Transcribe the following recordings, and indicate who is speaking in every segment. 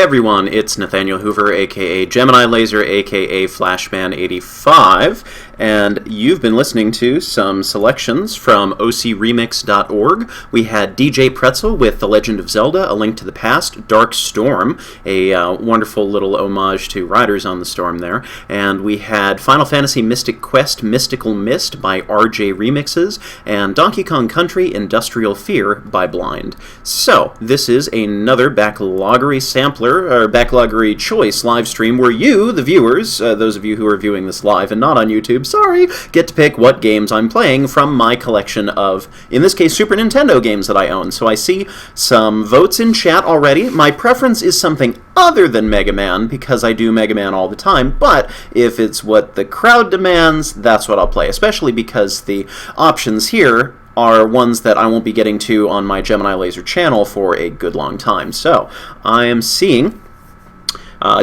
Speaker 1: everyone, it's Nathaniel Hoover, aka Gemini Laser, aka Flashman85, and you've been listening to some selections from OCRemix.org. We had djpretzel with The Legend of Zelda, A Link to the Past, Dark Storm, a wonderful little homage to Riders on the Storm there, and we had Final Fantasy Mystic Quest, Mystical Mist by RJremixes, and Donkey Kong Country, Industrial Fear by Blind. So, this is another Backloggery sampler, or Backloggery choice live stream where you, the viewers, those of you who are viewing this live and not on YouTube, sorry, get to pick what games I'm playing from my collection of, in this case, Super Nintendo games that I own. So I see some votes in chat already. My preference is something other than Mega Man, because I do Mega Man all the time, but if it's what the crowd demands, that's what I'll play, especially because the options here are ones that I won't be getting to on my Gemini Laser channel for a good long time. So, I am seeing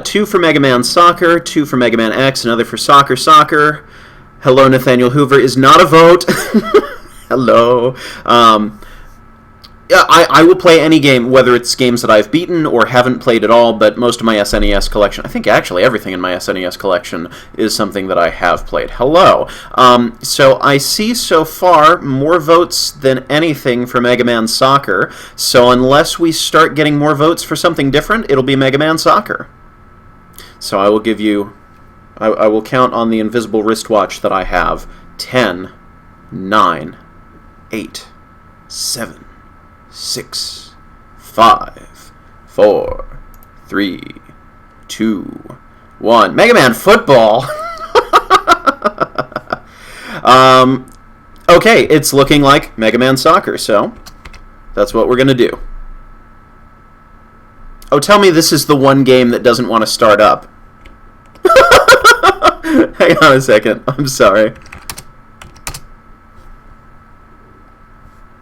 Speaker 1: 2 for Mega Man Soccer, 2 for Mega Man X, another for Soccer. Hello, Nathaniel Hoover is not a vote. Hello. Yeah, I will play any game, whether it's games that I've beaten or haven't played at all, but most of my SNES collection, I think actually everything in my SNES collection is something that I have played. Hello. So I see so far more votes than anything for Mega Man Soccer, so unless we start getting more votes for something different, it'll be Mega Man Soccer. So I will give you, I will count on the invisible wristwatch that I have. 10, 9, 8, 7, 6, 5, 4, 3, 2, 1. Mega Man Football! Okay, it's looking like Mega Man Soccer, so that's what we're going to do. Oh, tell me this is the one game that doesn't want to start up. Hang on a second. I'm sorry.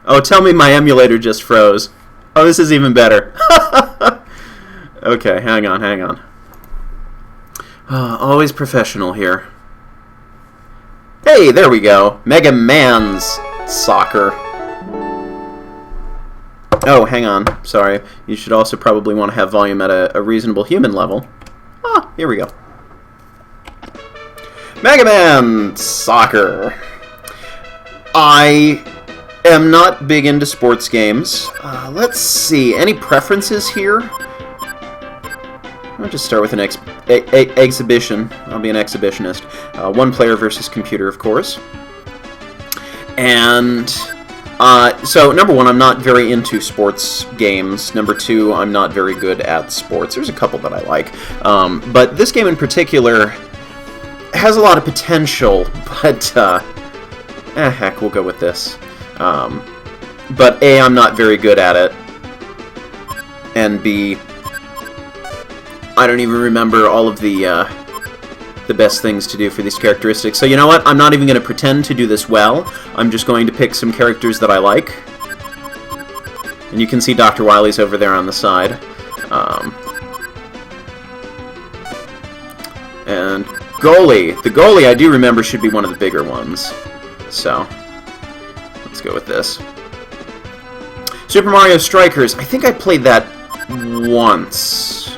Speaker 1: Oh, tell me my emulator just froze. Oh, this is even better. Okay, hang on. Always professional here. Hey, there we go. Mega Man's Soccer. Oh, hang on. Sorry. You should also probably want to have volume at a reasonable human level. Ah, here we go. Mega Man Soccer. I am not big into sports games. Let's see. Any preferences here? I'll just start with an exhibition. I'll be an exhibitionist. One player versus computer, of course. And so, number 1, I'm not very into sports games. Number 2, I'm not very good at sports. There's a couple that I like. But this game in particular has a lot of potential, but heck, we'll go with this. But A, I'm not very good at it, and B, I don't even remember all of the best things to do for these characteristics. So you know what? I'm not even going to pretend to do this well. I'm just going to pick some characters that I like. And you can see Dr. Wily's over there on the side. And goalie. The goalie, I do remember, should be one of the bigger ones. So let's go with this. Super Mario Strikers. I think I played that once.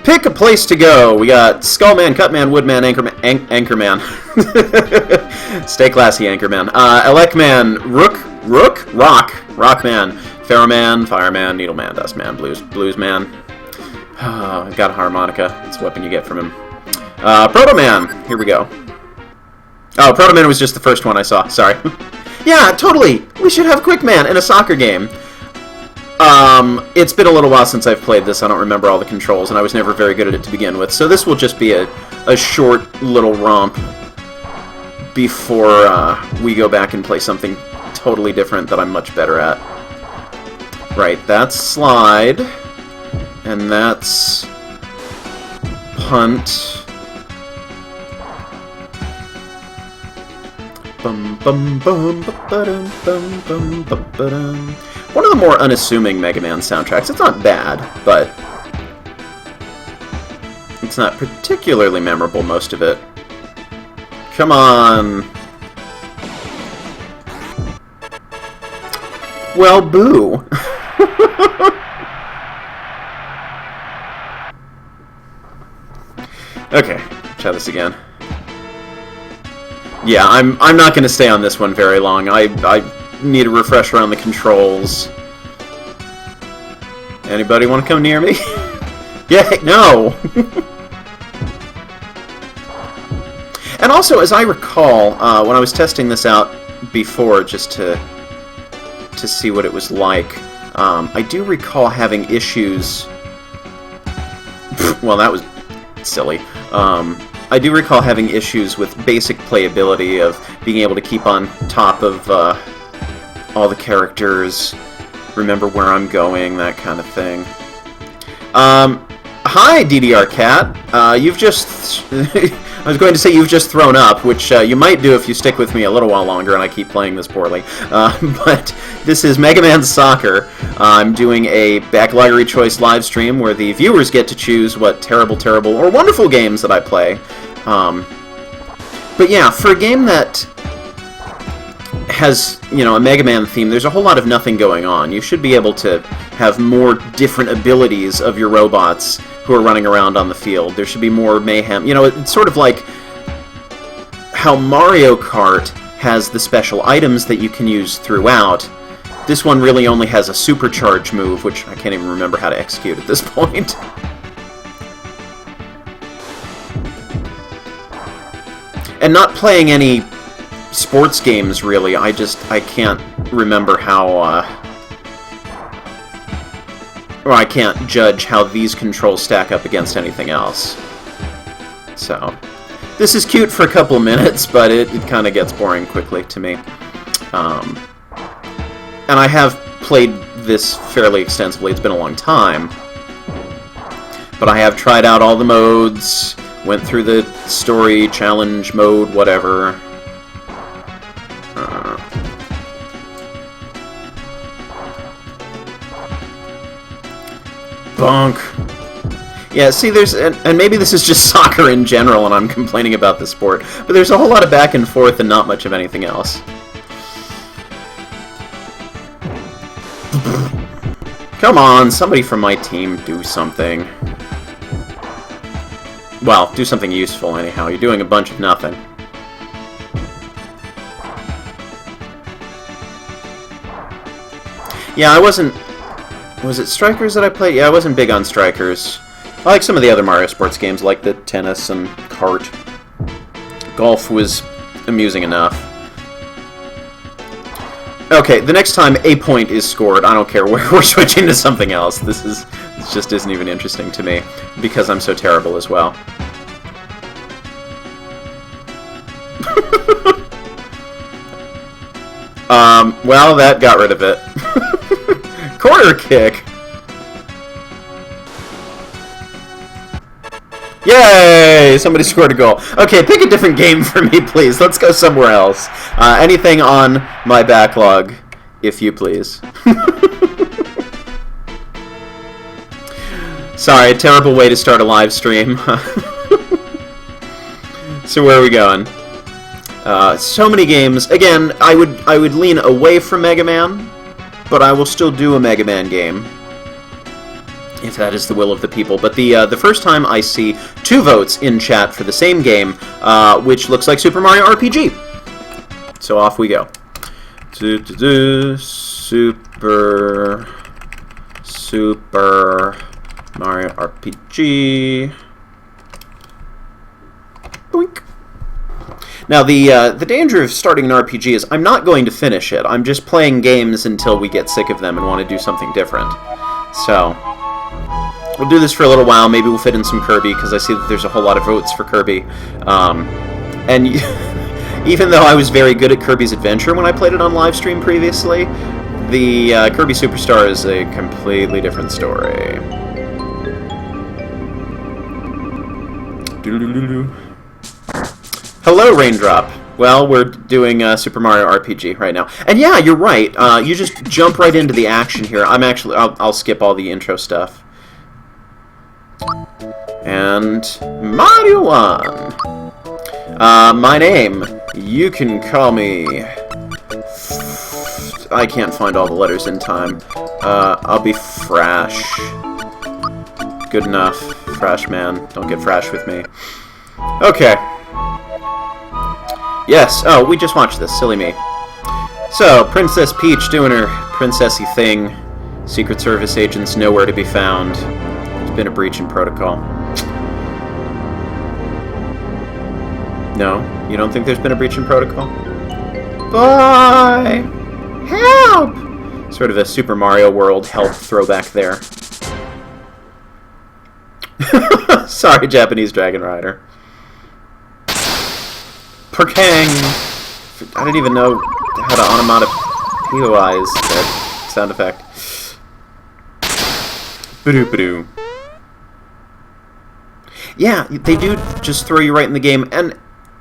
Speaker 1: Pick a place to go. We got Skullman, Cutman, Woodman, Anchorman. Stay classy, Anchorman. Elecman, Rockman, Pharaohman, Fireman, Needleman, Dustman, Bluesman. Oh, I've got a harmonica. That's a weapon you get from him. Protoman. Here we go. Oh, Protoman was just the first one I saw. Sorry. Yeah, totally. We should have Quickman in a soccer game. It's been a little while since I've played this. I don't remember all the controls, and I was never very good at it to begin with. So this will just be a short little romp before we go back and play something totally different that I'm much better at. Right, that's slide, and that's punt. One of the more unassuming Mega Man soundtracks. It's not bad, but it's not particularly memorable, most of it. Come on! Well, boo! Okay, try this again. Yeah, I'm not going to stay on this one very long. I need a refresher on the controls. Anybody want to come near me? Yeah, no! And also, as I recall, when I was testing this out before, just to see what it was like, I do recall having issues... Well, that was silly. I do recall having issues with basic playability of being able to keep on top of all the characters, remember where I'm going, that kind of thing. Hi, DDR Cat. You've just... I was going to say you've just thrown up, which you might do if you stick with me a little while longer and I keep playing this poorly. But this is Mega Man Soccer. I'm doing a Backloggery Choice live stream where the viewers get to choose what terrible, terrible, or wonderful games that I play. But yeah, for a game that has, you know, a Mega Man theme, there's a whole lot of nothing going on. You should be able to have more different abilities of your robots who are running around on the field. There should be more mayhem. You know, it's sort of like how Mario Kart has the special items that you can use throughout. This one really only has a supercharge move, which I can't even remember how to execute at this point. And not playing any sports games, really. I can't remember how, or I can't judge how these controls stack up against anything else. So, this is cute for a couple minutes, but it kind of gets boring quickly to me. And I have played this fairly extensively. It's been a long time. But I have tried out all the modes, went through the story, challenge mode, whatever. Bonk. Yeah, see, there's... And maybe this is just soccer in general, and I'm complaining about the sport, but there's a whole lot of back and forth and not much of anything else. Come on, somebody from my team do something. Well, do something useful, anyhow. You're doing a bunch of nothing. Yeah, I wasn't... Was it Strikers that I played? Yeah, I wasn't big on Strikers. I like some of the other Mario Sports games, like the tennis and kart. Golf was amusing enough. Okay, the next time a point is scored, I don't care, we're switching to something else. This just isn't even interesting to me, because I'm so terrible as well. Well, that got rid of it. Corner kick! Yay! Somebody scored a goal. Okay, pick a different game for me, please. Let's go somewhere else. Anything on my backlog, if you please. Sorry, terrible way to start a live stream. So where are we going? So many games. Again, I would lean away from Mega Man, but I will still do a Mega Man game, if that is the will of the people. But the first time I see 2 votes in chat for the same game, which looks like Super Mario RPG. So off we go. Super Mario RPG. Boink. Now, the danger of starting an RPG is I'm not going to finish it. I'm just playing games until we get sick of them and want to do something different. So, we'll do this for a little while. Maybe we'll fit in some Kirby, because I see that there's a whole lot of votes for Kirby. And even though I was very good at Kirby's Adventure when I played it on livestream previously, the Kirby Super Star is a completely different story. Hello, Raindrop. Well, we're doing Super Mario RPG right now. And yeah, you're right. You just jump right into the action here. I'll skip all the intro stuff. And Mario 1. My name, you can call me... I can't find all the letters in time. I'll be Frash. Good enough. Frash man. Don't get Frash with me. Okay. Yes. Oh, we just watched this. Silly me. So, Princess Peach doing her princessy thing. Secret Service agents nowhere to be found. There's been a breach in protocol. No? You don't think there's been a breach in protocol? Bye! Help! Sort of a Super Mario World help throwback there. Sorry, Japanese Dragon Rider. Perkang! I didn't even know how to onomatopoeize that sound effect. Ba-doo-ba-doo. Yeah, they do just throw you right in the game, and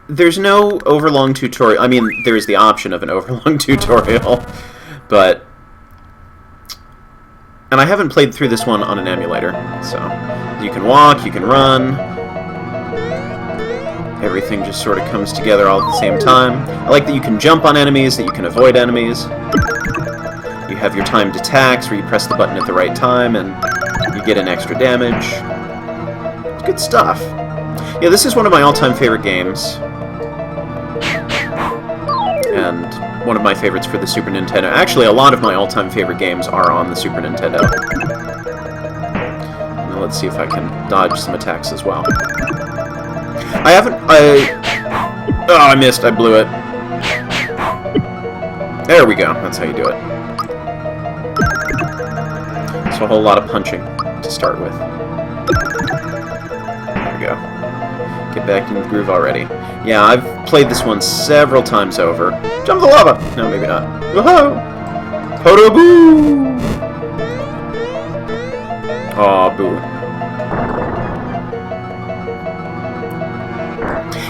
Speaker 1: there's no overlong tutorial. I mean, there's the option of an overlong tutorial, but... And I haven't played through this one on an emulator, so... You can walk, you can run... Everything just sort of comes together all at the same time. I like that you can jump on enemies, that you can avoid enemies. You have your timed attacks, where you press the button at the right time, and you get an extra damage. It's good stuff. Yeah, this is one of my all-time favorite games. And one of my favorites for the Super Nintendo. Actually, a lot of my all-time favorite games are on the Super Nintendo. Now let's see if I can dodge some attacks as well. Oh, I missed. I blew it. There we go. That's how you do it. So a whole lot of punching to start with. There we go. Get back in the groove already. Yeah, I've played this one several times over. Jump the lava! No, maybe not. Whoa! Poto-boo! Aw, boo.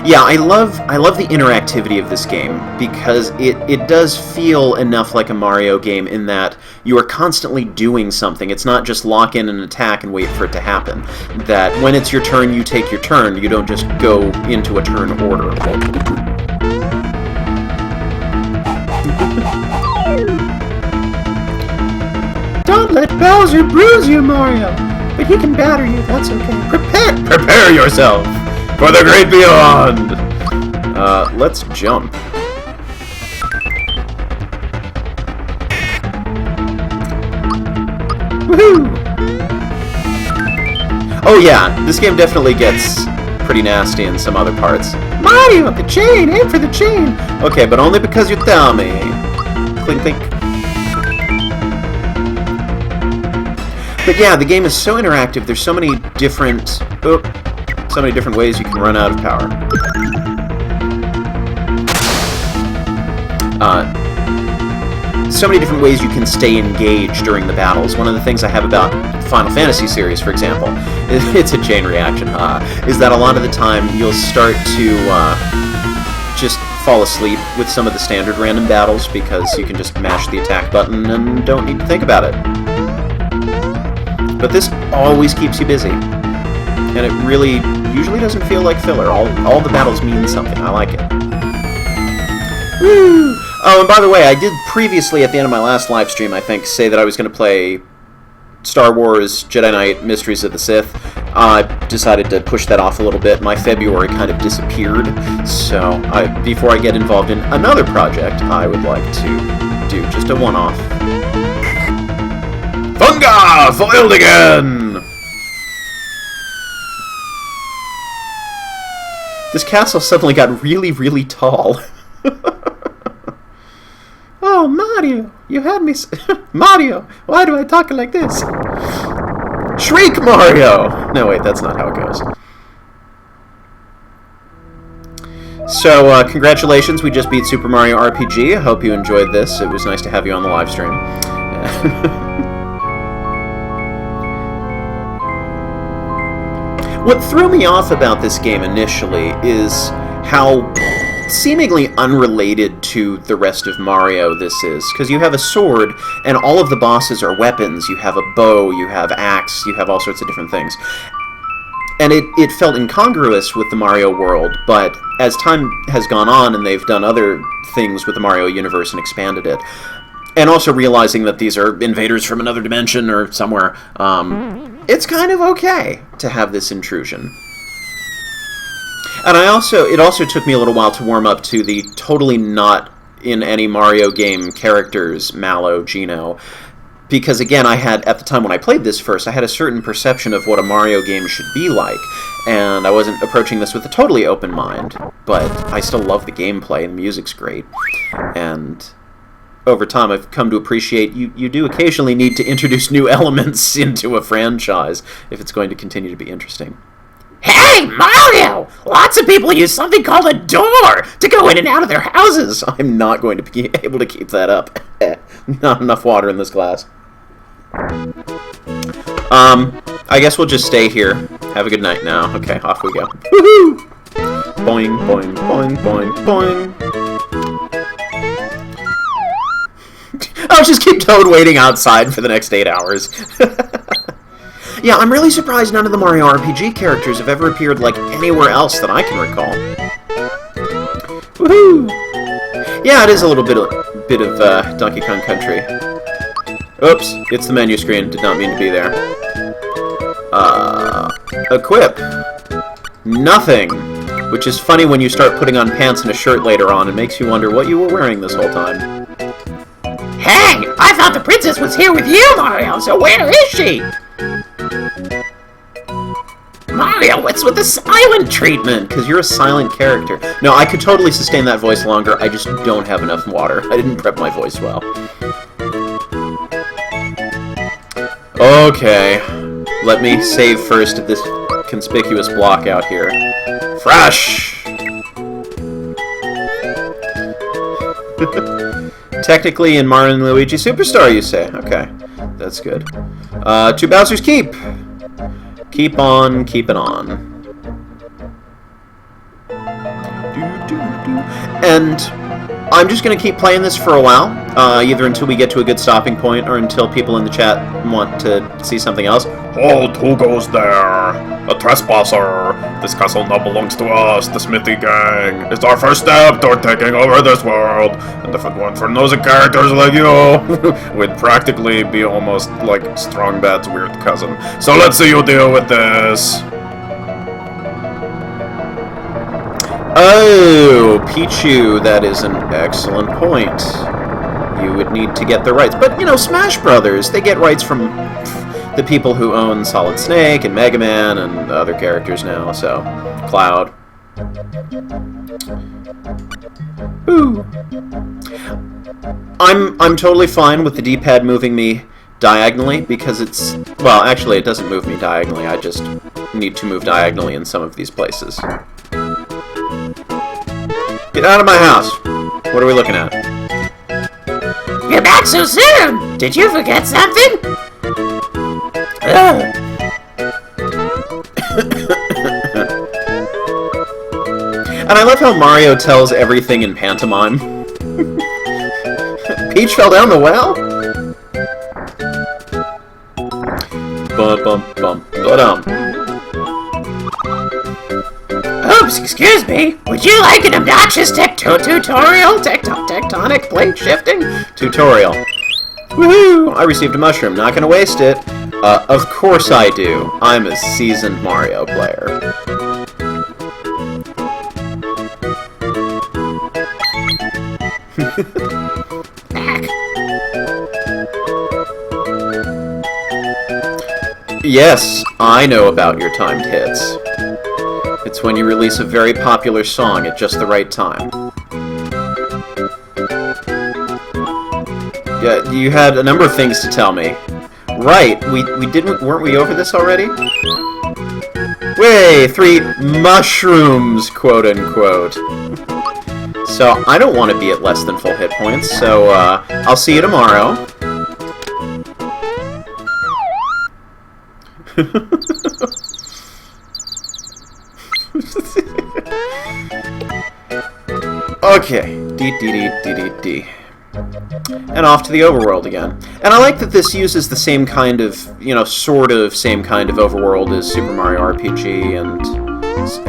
Speaker 1: Yeah, I love the interactivity of this game, because it does feel enough like a Mario game in that you are constantly doing something. It's not just lock in and attack and wait for it to happen. That when it's your turn, you take your turn. You don't just go into a turn order. Don't let Bowser bruise you, Mario! But he can batter you, that's okay. Prepare yourself! For the great beyond! Let's jump. Woohoo! Oh yeah, this game definitely gets pretty nasty in some other parts. Mario, the chain! Aim for the chain! Okay, but only because you tell me. Clink, clink. But yeah, the game is so interactive. There's so many different... so many different ways you can run out of power. So many different ways you can stay engaged during the battles. One of the things I have about Final Fantasy series, for example, it's a chain reaction, is that a lot of the time you'll start to just fall asleep with some of the standard random battles because you can just mash the attack button and don't need to think about it. But this always keeps you busy. And it really usually doesn't feel like filler. All the battles mean something. I like it. Woo! Oh, and by the way, I did previously, at the end of my last live stream, I think, say that I was going to play Star Wars Jedi Knight Mysteries of the Sith. I decided to push that off a little bit. My February kind of disappeared. So, before I get involved in another project, I would like to do just a one-off. Funga! Foiled again! This castle suddenly got really, really tall. Oh, Mario! You had me... Mario! Why do I talk like this? Shriek, Mario! No, wait, that's not how it goes. So, congratulations, we just beat Super Mario RPG. I hope you enjoyed this. It was nice to have you on the live stream. What threw me off about this game initially is how seemingly unrelated to the rest of Mario this is. Because you have a sword, and all of the bosses are weapons. You have a bow, you have axe, you have all sorts of different things. And it felt incongruous with the Mario world, but as time has gone on and they've done other things with the Mario universe and expanded it, and also realizing that these are invaders from another dimension or somewhere, it's kind of okay to have this intrusion. And it also took me a little while to warm up to the totally not in any Mario game characters, Mallow, Geno. Because, again, at the time when I played this first, I had a certain perception of what a Mario game should be like, and I wasn't approaching this with a totally open mind, but I still love the gameplay, and the music's great, and over time I've come to appreciate you do occasionally need to introduce new elements into a franchise if it's going to continue to be interesting.
Speaker 2: Hey, Mario! Lots of people use something called a door to go in and out of their houses.
Speaker 1: I'm not going to be able to keep that up. Not enough water in this glass. I guess we'll just stay here. Have a good night now. Okay, off we go. Woohoo! Boing, boing, boing, boing, boing. I'll just keep Toad waiting outside for the next 8 hours. Yeah, I'm really surprised none of the Mario RPG characters have ever appeared, like, anywhere else that I can recall. Woohoo! Yeah, it is a little bit of Donkey Kong Country. Oops, it's the menu screen. Did not mean to be there. Equip. Nothing. Which is funny when you start putting on pants and a shirt later on. It makes you wonder what you were wearing this whole time.
Speaker 2: Hey, I thought the princess was here with you, Mario, so where is she?
Speaker 1: Mario, what's with the silent treatment? Because you're a silent character. No, I could totally sustain that voice longer. I just don't have enough water. I didn't prep my voice well. Okay. Let me save first at this conspicuous block out here. Fresh! Technically in Mario and Luigi Superstar, you say? Okay. That's good. To Bowser's Keep! Keep on keeping on. And I'm just going to keep playing this for a while, either until we get to a good stopping point or until people in the chat want to see something else.
Speaker 3: Halt! Who goes there? A trespasser! This castle now belongs to us, the Smithy Gang. It's our first step toward taking over this world. And if it weren't for nosy characters like you, we'd practically be almost like Strong Bad's weird cousin. So let's see you deal with this.
Speaker 1: Oh, Pichu, that is an excellent point. You would need to get the rights. But, you know, Smash Brothers, they get rights from the people who own Solid Snake and Mega Man and other characters now, so Cloud. Ooh. I'm totally fine with the D-pad moving me diagonally because it's, well, actually it doesn't move me diagonally. I just need to move diagonally in some of these places. Get out of my house. What are we looking at?
Speaker 2: You're back so soon! Did you forget something?
Speaker 1: And I love how Mario tells everything in pantomime. Peach fell down the well? Bum bum bum. Go down.
Speaker 2: Oops, excuse me. Would you like an obnoxious tutorial? Tectonic plate shifting?
Speaker 1: Tutorial. Woohoo! I received a mushroom. Not gonna waste it. Of course I do. I'm a seasoned Mario player. Yes, I know about your timed hits. It's when you release a very popular song at just the right time. Yeah, you had a number of things to tell me. Right, weren't we over this already? Way, 3 mushrooms, quote unquote. So I don't want to be at less than full hit points, so I'll see you tomorrow. Okay, D. And off to the overworld again. And I like that this uses the same kind of, sort of same kind of overworld as Super Mario RPG and...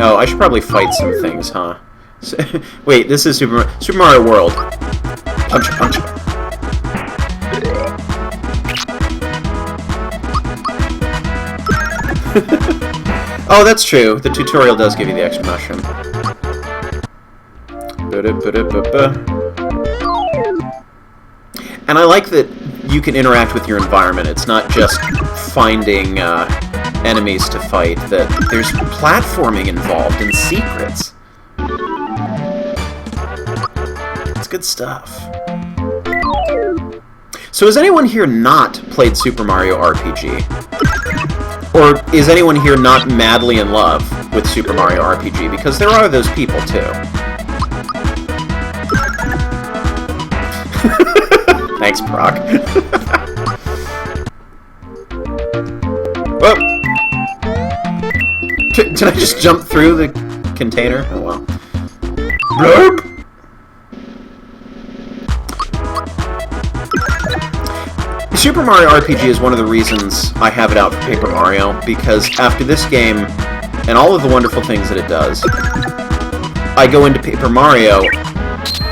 Speaker 1: Oh, I should probably fight some things, huh? Wait, this is Super Mario World. Punch. Oh, that's true. The tutorial does give you the extra mushroom. And I like that you can interact with your environment. It's not just finding enemies to fight, that there's platforming involved and secrets. It's good stuff. So has anyone here not played Super Mario RPG? Or is anyone here not madly in love with Super Mario RPG? Because there are those people, too. Thanks, Brock. Whoa! Did I just jump through the container? Oh, well. Blurb! Super Mario RPG is one of the reasons I have it out for Paper Mario, because after this game, and all of the wonderful things that it does, I go into Paper Mario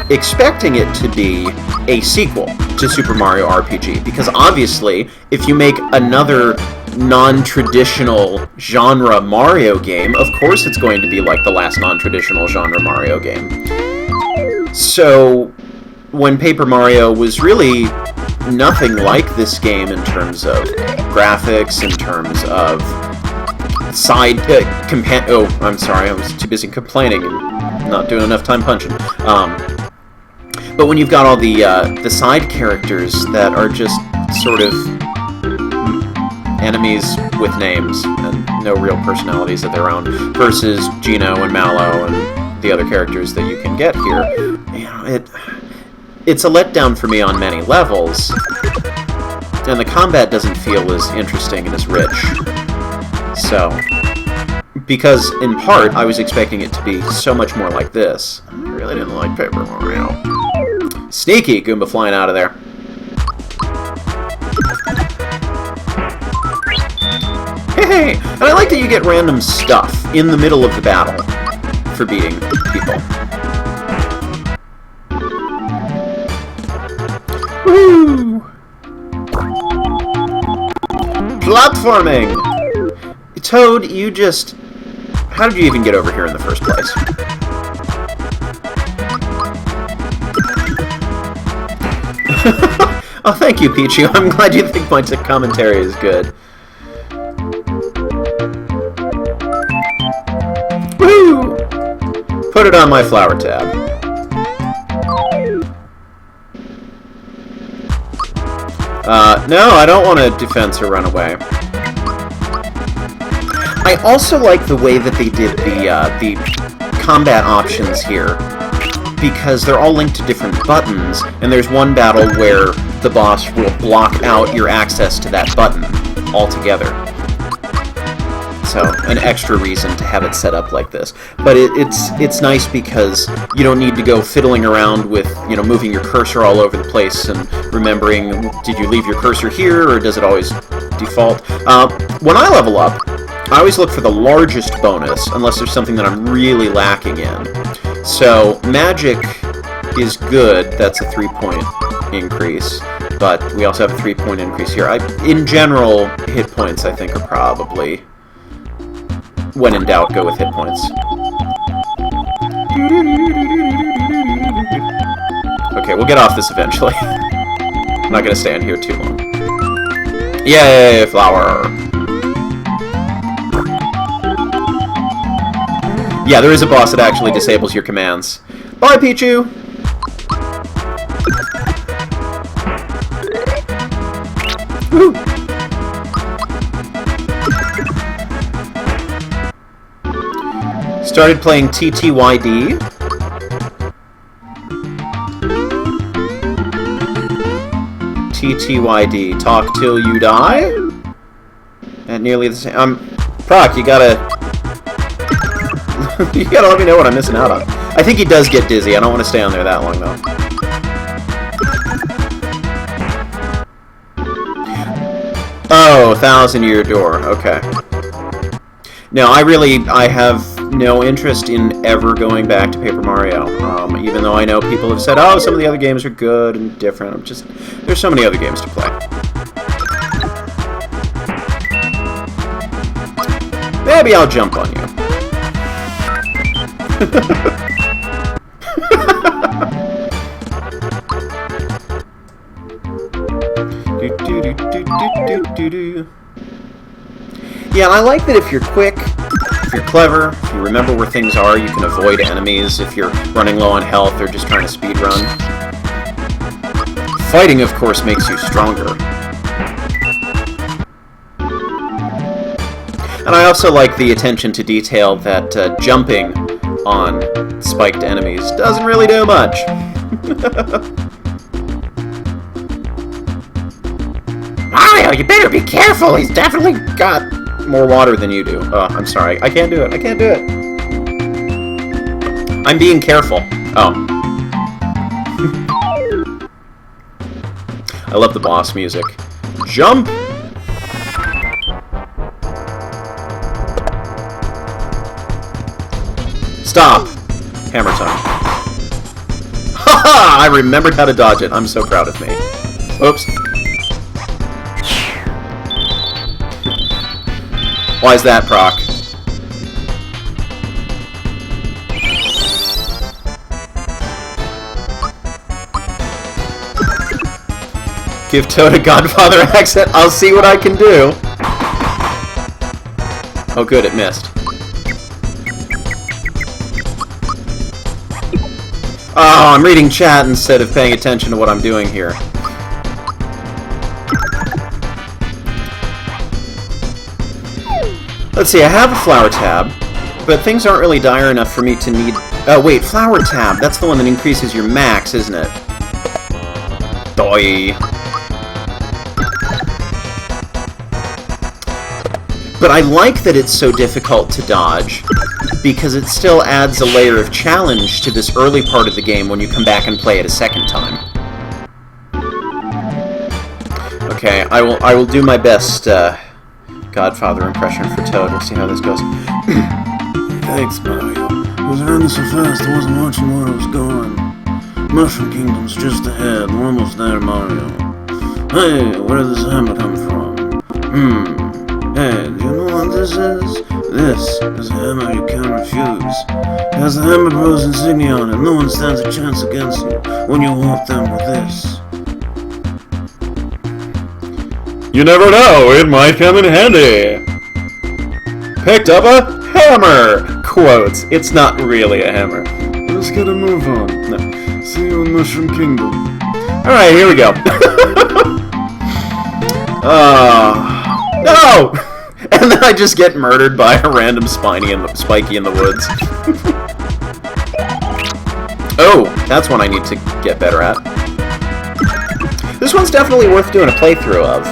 Speaker 1: expecting it to be a sequel to Super Mario RPG, because obviously, if you make another non-traditional genre Mario game, of course it's going to be like the last non-traditional genre Mario game. So, when Paper Mario was really nothing like this game in terms of graphics, in terms of side oh, I'm sorry, I was too busy complaining and not doing enough time punching. But when you've got all the side characters that are just sort of enemies with names and no real personalities of their own, versus Gino and Mallow and the other characters that you can get here, you know, it's a letdown for me on many levels, and the combat doesn't feel as interesting and as rich. So, because in part I was expecting it to be so much more like this, I really didn't like Paper Mario. Sneaky Goomba flying out of there. Hey! And I like that you get random stuff in the middle of the battle for beating people. Woo! Platforming! Toad, you just... How did you even get over here in the first place? Oh, thank you, Pichu. I'm glad you think my commentary is good. Woo! Put it on my flower tab. No, I don't want to defense or run away. I also like the way that they did the combat options here, because they're all linked to different buttons, and there's one battle where the boss will block out your access to that button altogether. So, an extra reason to have it set up like this. But it's nice because you don't need to go fiddling around with, you know, moving your cursor all over the place and remembering, did you leave your cursor here, or does it always default? When I level up, I always look for the largest bonus, unless there's something that I'm really lacking in. So, magic is good, that's a 3-point increase, but we also have a 3-point increase here. In general, hit points, I think, are probably, when in doubt, go with hit points. Okay, we'll get off this eventually. I'm not gonna stand here too long. Yay, flower! Yeah, there is a boss that actually disables your commands. Bye, Pichu! Woo! Started playing TTYD. TTYD, talk till you die? At nearly the same... Proc, you gotta... you gotta let me know what I'm missing out on. I think he does get dizzy. I don't want to stay on there that long, though. Oh, 1,000-year door. Okay. No, I have no interest in ever going back to Paper Mario. Even though I know people have said, oh, some of the other games are good and different. There's so many other games to play. Maybe I'll jump on you. Yeah, and I like that if you're quick, if you're clever, if you remember where things are, you can avoid enemies if you're running low on health or just trying to speed run. Fighting, of course, makes you stronger. And I also like the attention to detail that jumping on spiked enemies doesn't really do much.
Speaker 2: Mario, you better be careful. He's definitely got...
Speaker 1: more water than you do. Oh, I'm sorry. I can't do it. I can't do it. I'm being careful. Oh. I love the boss music. Jump! Stop! Hammer time. Haha! I remembered how to dodge it. I'm so proud of me. Oops. Why is that, Proc? Give Toad a Godfather accent. I'll see what I can do. Oh, good, it missed. Oh, I'm reading chat instead of paying attention to what I'm doing here. Let's see, I have a flower tab, but things aren't really dire enough for me to need... Oh, wait, flower tab. That's the one that increases your max, isn't it? Doi. But I like that it's so difficult to dodge, because it still adds a layer of challenge to this early part of the game when you come back and play it a second time. Okay, I will do my best Godfather impression for Toad. We'll see how this goes.
Speaker 4: Thanks, Mario. I was running so fast I wasn't watching where I was going. Mushroom Kingdom's just ahead. We're almost there, Mario. Hey, where did this hammer come from? Hey, do you know what this is? This is a hammer you can't refuse. It has the Hammer Bros insignia on it. No one stands a chance against you when you whoop them with this.
Speaker 3: You never know, it might come in handy.
Speaker 1: Picked up a hammer! Quotes. It's not really a hammer.
Speaker 4: Let's get a move on.
Speaker 1: No.
Speaker 4: See you in Mushroom Kingdom.
Speaker 1: Alright, here we go. No! And then I just get murdered by a random spiky in the woods. Oh, that's one I need to get better at. This one's definitely worth doing a playthrough of.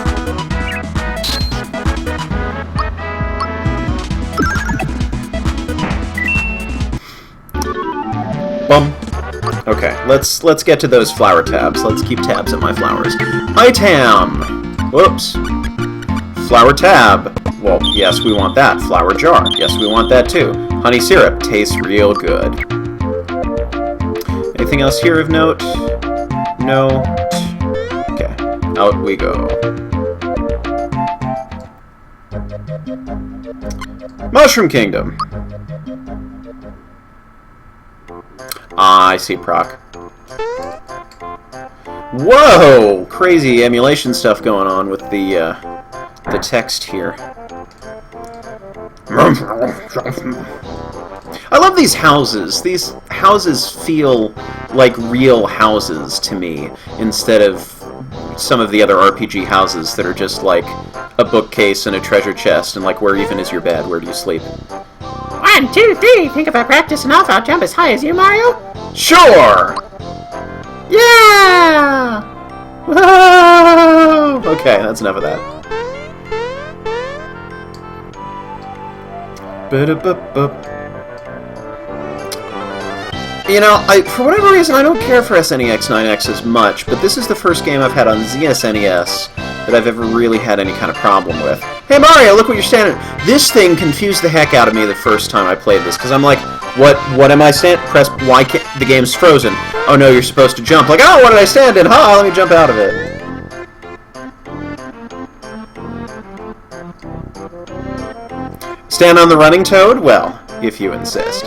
Speaker 1: Bum. Okay, let's get to those flower tabs. Let's keep tabs at my flowers. Item! Whoops. Flower tab. Well, yes, we want that. Flower jar. Yes, we want that too. Honey syrup. Tastes real good. Anything else here of note? No. Okay. Out we go. Mushroom Kingdom. Ah, I see, Proc. Whoa! Crazy emulation stuff going on with the text here. I love these houses. These houses feel like real houses to me, instead of some of the other RPG houses that are just like a bookcase and a treasure chest, and like, where even is your bed? Where do you sleep?
Speaker 2: 1, 2, 3. Think if I practice enough, I'll jump as high as you, Mario?
Speaker 1: Sure!
Speaker 2: Yeah!
Speaker 1: Whoa! Okay, that's enough of that. You know, for whatever reason, I don't care for SNEX 9X as much, but this is the first game I've had on ZSNES that I've ever really had any kind of problem with. Hey Mario, look what you're standing. This thing confused the heck out of me the first time I played this, because I'm like, what am I standing? Press, why can't, the game's frozen. Oh no, you're supposed to jump. Like, oh, what did I stand in? Ha, let me jump out of it. Stand on the running toad? Well, if you insist.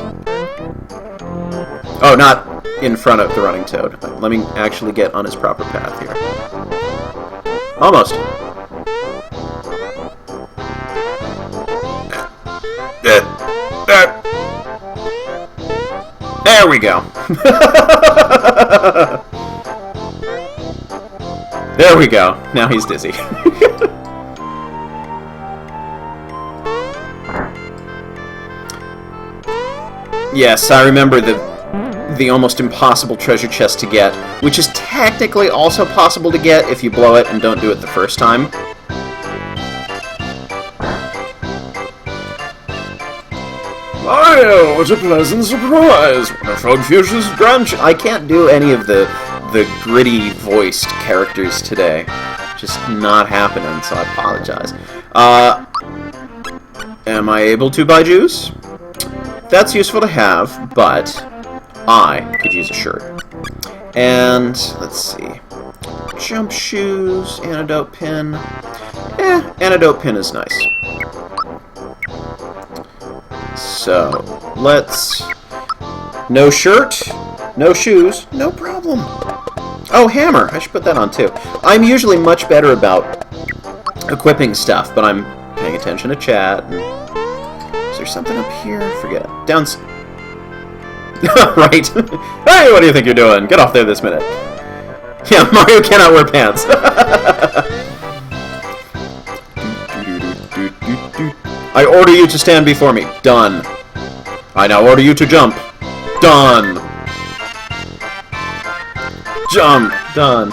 Speaker 1: Oh, not in front of the running toad. Let me actually get on his proper path here. Almost. There we go. There we go. Now he's dizzy. Yes, I remember the almost impossible treasure chest to get, which is technically also possible to get if you blow it and don't do it the first time.
Speaker 3: Mario, what a pleasant surprise! What a Frogfucius branch!
Speaker 1: I can't do any of the gritty voiced characters today. Just not happening, so I apologize. Am I able to buy juice? That's useful to have, but I could use a shirt. And, let's see. Jump shoes, antidote pin. Antidote pin is nice. So, let's... No shirt, no shoes, no problem. Oh, hammer! I should put that on too. I'm usually much better about equipping stuff, but I'm paying attention to chat. Is there something up here? Forget it. Right. Hey, what do you think you're doing? Get off there this minute. Yeah, Mario cannot wear pants. I order you to stand before me. Done. I now order you to jump. Done. Jump. Done.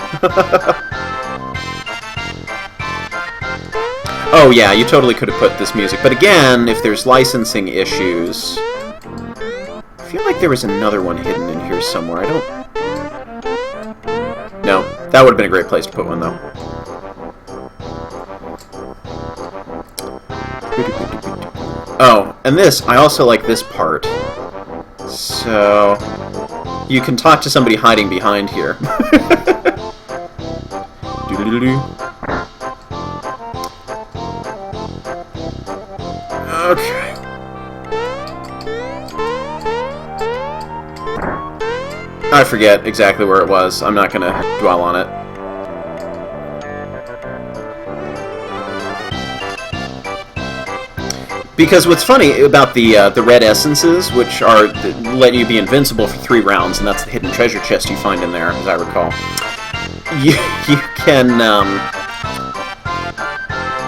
Speaker 1: Oh yeah, you totally could have put this music. But again, if there's licensing issues... I feel like there was another one hidden in here somewhere. I don't... No, that would have been a great place to put one, though. Oh, and this, I also like this part. So... You can talk to somebody hiding behind here. Okay. I forget exactly where it was. I'm not gonna dwell on it. Because what's funny about the red essences, which are let you be invincible for 3 rounds, and that's the hidden treasure chest you find in there, as I recall.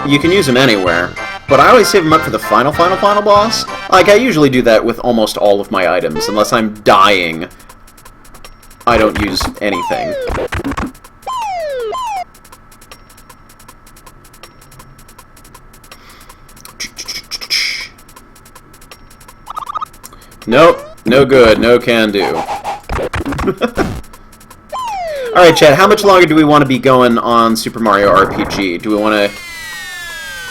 Speaker 1: You can use them anywhere, but I always save them up for the final boss. Like, I usually do that with almost all of my items, unless I'm dying. I don't use anything. Nope, no good, no can do. Alright, chat, how much longer do we want to be going on Super Mario RPG? Do we want to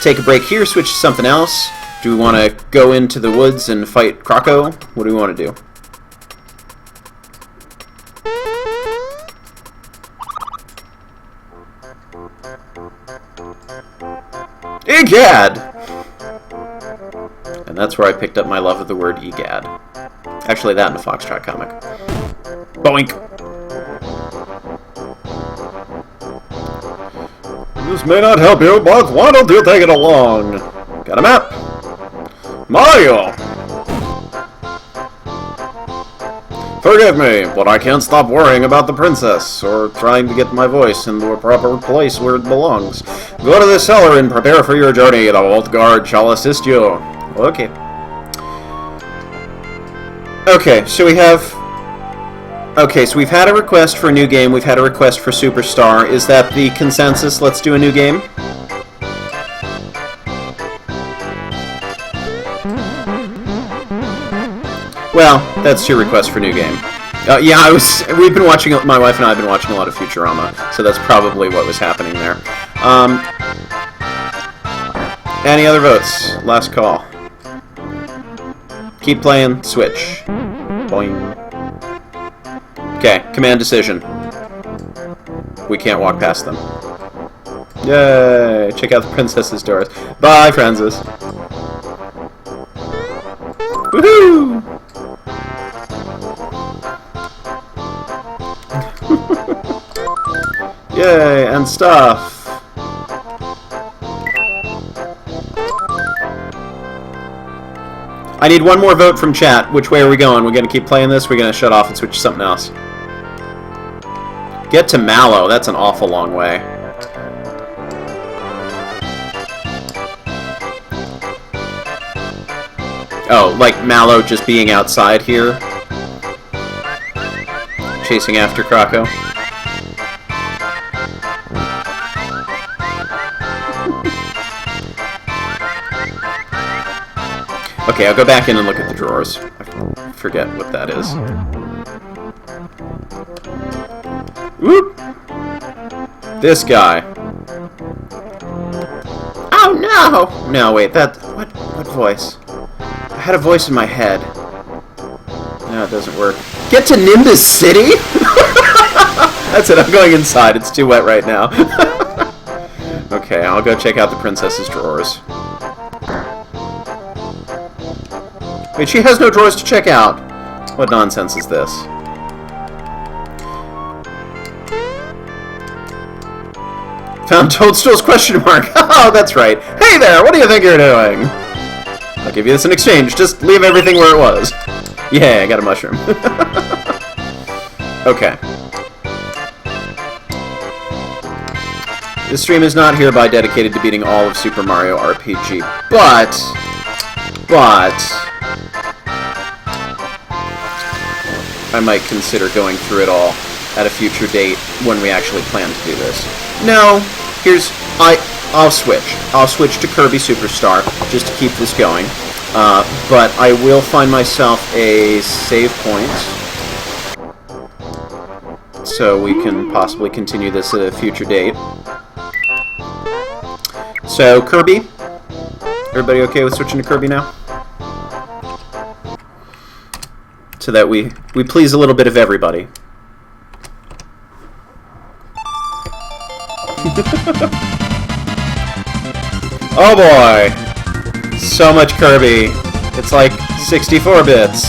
Speaker 1: take a break here, switch to something else? Do we want to go into the woods and fight Croco? What do we want to do? Egad! And that's where I picked up my love of the word egad. Actually, that in a Foxtrot comic. Boink!
Speaker 3: This may not help you, but why don't you take it along? Got a map? Mario! Forgive me, but I can't stop worrying about the princess, or trying to get my voice into a proper place where it belongs. Go to the cellar and prepare for your journey. The Vault Guard shall assist you. Okay. Okay, so we have... Okay, so we've had a request for a new game, we've had a request for Superstar. Is that the consensus? Let's do a new game? Well, that's 2 requests for new game. Yeah, we've been watching, my wife and I have been watching a lot of Futurama, so that's probably what was happening there. Any other votes? Last call. Keep playing, switch. Boing. Okay, command decision. We can't walk past them. Yay! Check out the princess's doors. Bye, Francis. Woohoo! Yay, and stuff.
Speaker 1: I need one more vote from chat. Which way are we going? We're going to keep playing this? We're going to shut off and switch to something else? Get to Mallow. That's an awful long way. Oh, like Mallow just being outside here? Chasing after Croco? Okay, I'll go back in and look at the drawers. I forget what that is. Whoop! This guy.
Speaker 2: Oh no!
Speaker 1: No, wait, what voice? I had a voice in my head. No, it doesn't work. Get to Nimbus City? That's it, I'm going inside. It's too wet right now. Okay, I'll go check out the princess's drawers. Wait, she has no drawers to check out. What nonsense is this? Found Toadstool's question mark. Oh, that's right. Hey there, what do you think you're doing? I'll give you this in exchange. Just leave everything where it was. Yeah, I got a mushroom. Okay. This stream is not hereby dedicated to beating all of Super Mario RPG, but I might consider going through it all at a future date when we actually plan to do this. No, I'll switch. I'll switch to Kirby Super Star just to keep this going. But I will find myself a save point so we can possibly continue this at a future date. So, Kirby? Everybody okay with switching to Kirby now? So that we please a little bit of everybody. Oh boy! So much Kirby. It's like 64 bits.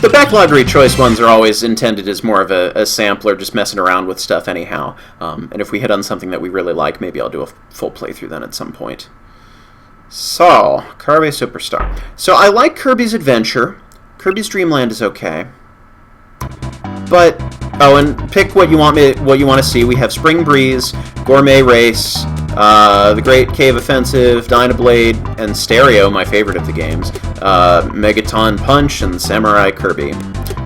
Speaker 1: The Backloggery choice ones are always intended as more of a sampler, just messing around with stuff anyhow. And if we hit on something that we really like, maybe I'll do a full playthrough then at some point. So, Kirby Super Star. So I like Kirby's Adventure. Kirby's Dream Land is okay. But and pick what you want to see. We have Spring Breeze, Gourmet Race, The Great Cave Offensive, Dynablade, and Stereo, my favorite of the games. Megaton Punch and Samurai Kirby.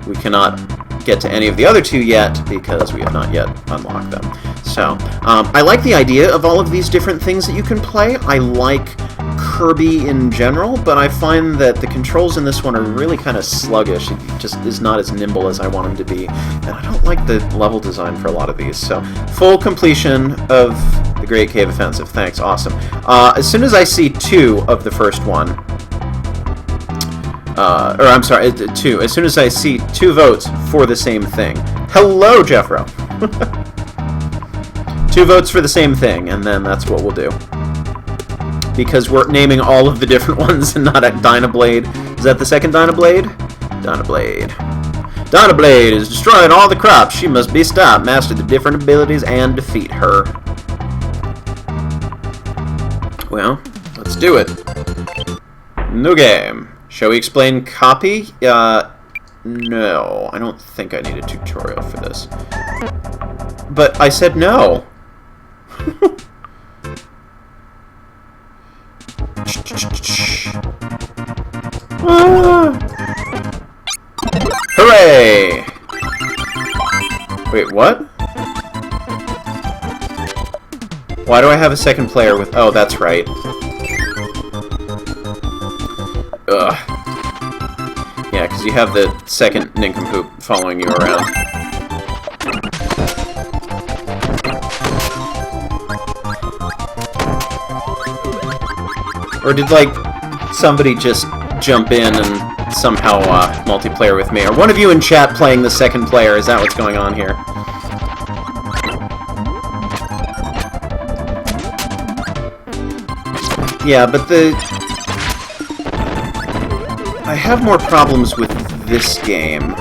Speaker 1: We cannot get to any of the other two yet because we have not yet unlocked them. So, I like the idea of all of these different things that you can play. I like Kirby in general, but I find that the controls in this one are really kind of sluggish. It just is not as nimble as I want them to be, and I don't like the level design for a lot of these. So, full completion of the Great Cave Offensive. Thanks, awesome. As soon as I see 2 of the first one, or I'm sorry, 2. As soon as I see 2 votes for the same thing. Hello, Jeffro. 2 votes for the same thing, and then that's what we'll do. Because we're naming all of the different ones and not at Dynablade. Is that the second Dynablade? Dynablade. Dynablade is destroying all the crops. She must be stopped. Master the different abilities and defeat her. Well, let's do it. New game. Shall we explain copy? No. I don't think I need a tutorial for this. But I said no. Hooray! Wait, what? Why do I have a second player with... Oh, that's right. Ugh. Yeah, because you have the second nincompoop following you around. Or did, like, somebody just jump in and somehow multiplayer with me? Or one of you in chat playing the second player? Is that what's going on here? Yeah, but I have more problems with this game.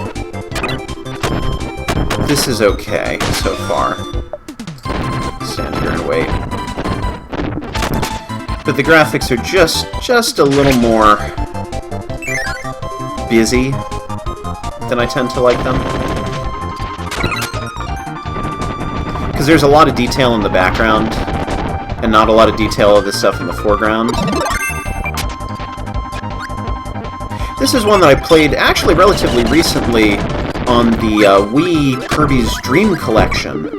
Speaker 1: This is okay so far. Stand here and wait. but the graphics are just a little more busy than I tend to like them. Because there's a lot of detail in the background, and not a lot of detail of the stuff in the foreground. This is one that I played actually relatively recently on the Wii Kirby's Dream Collection,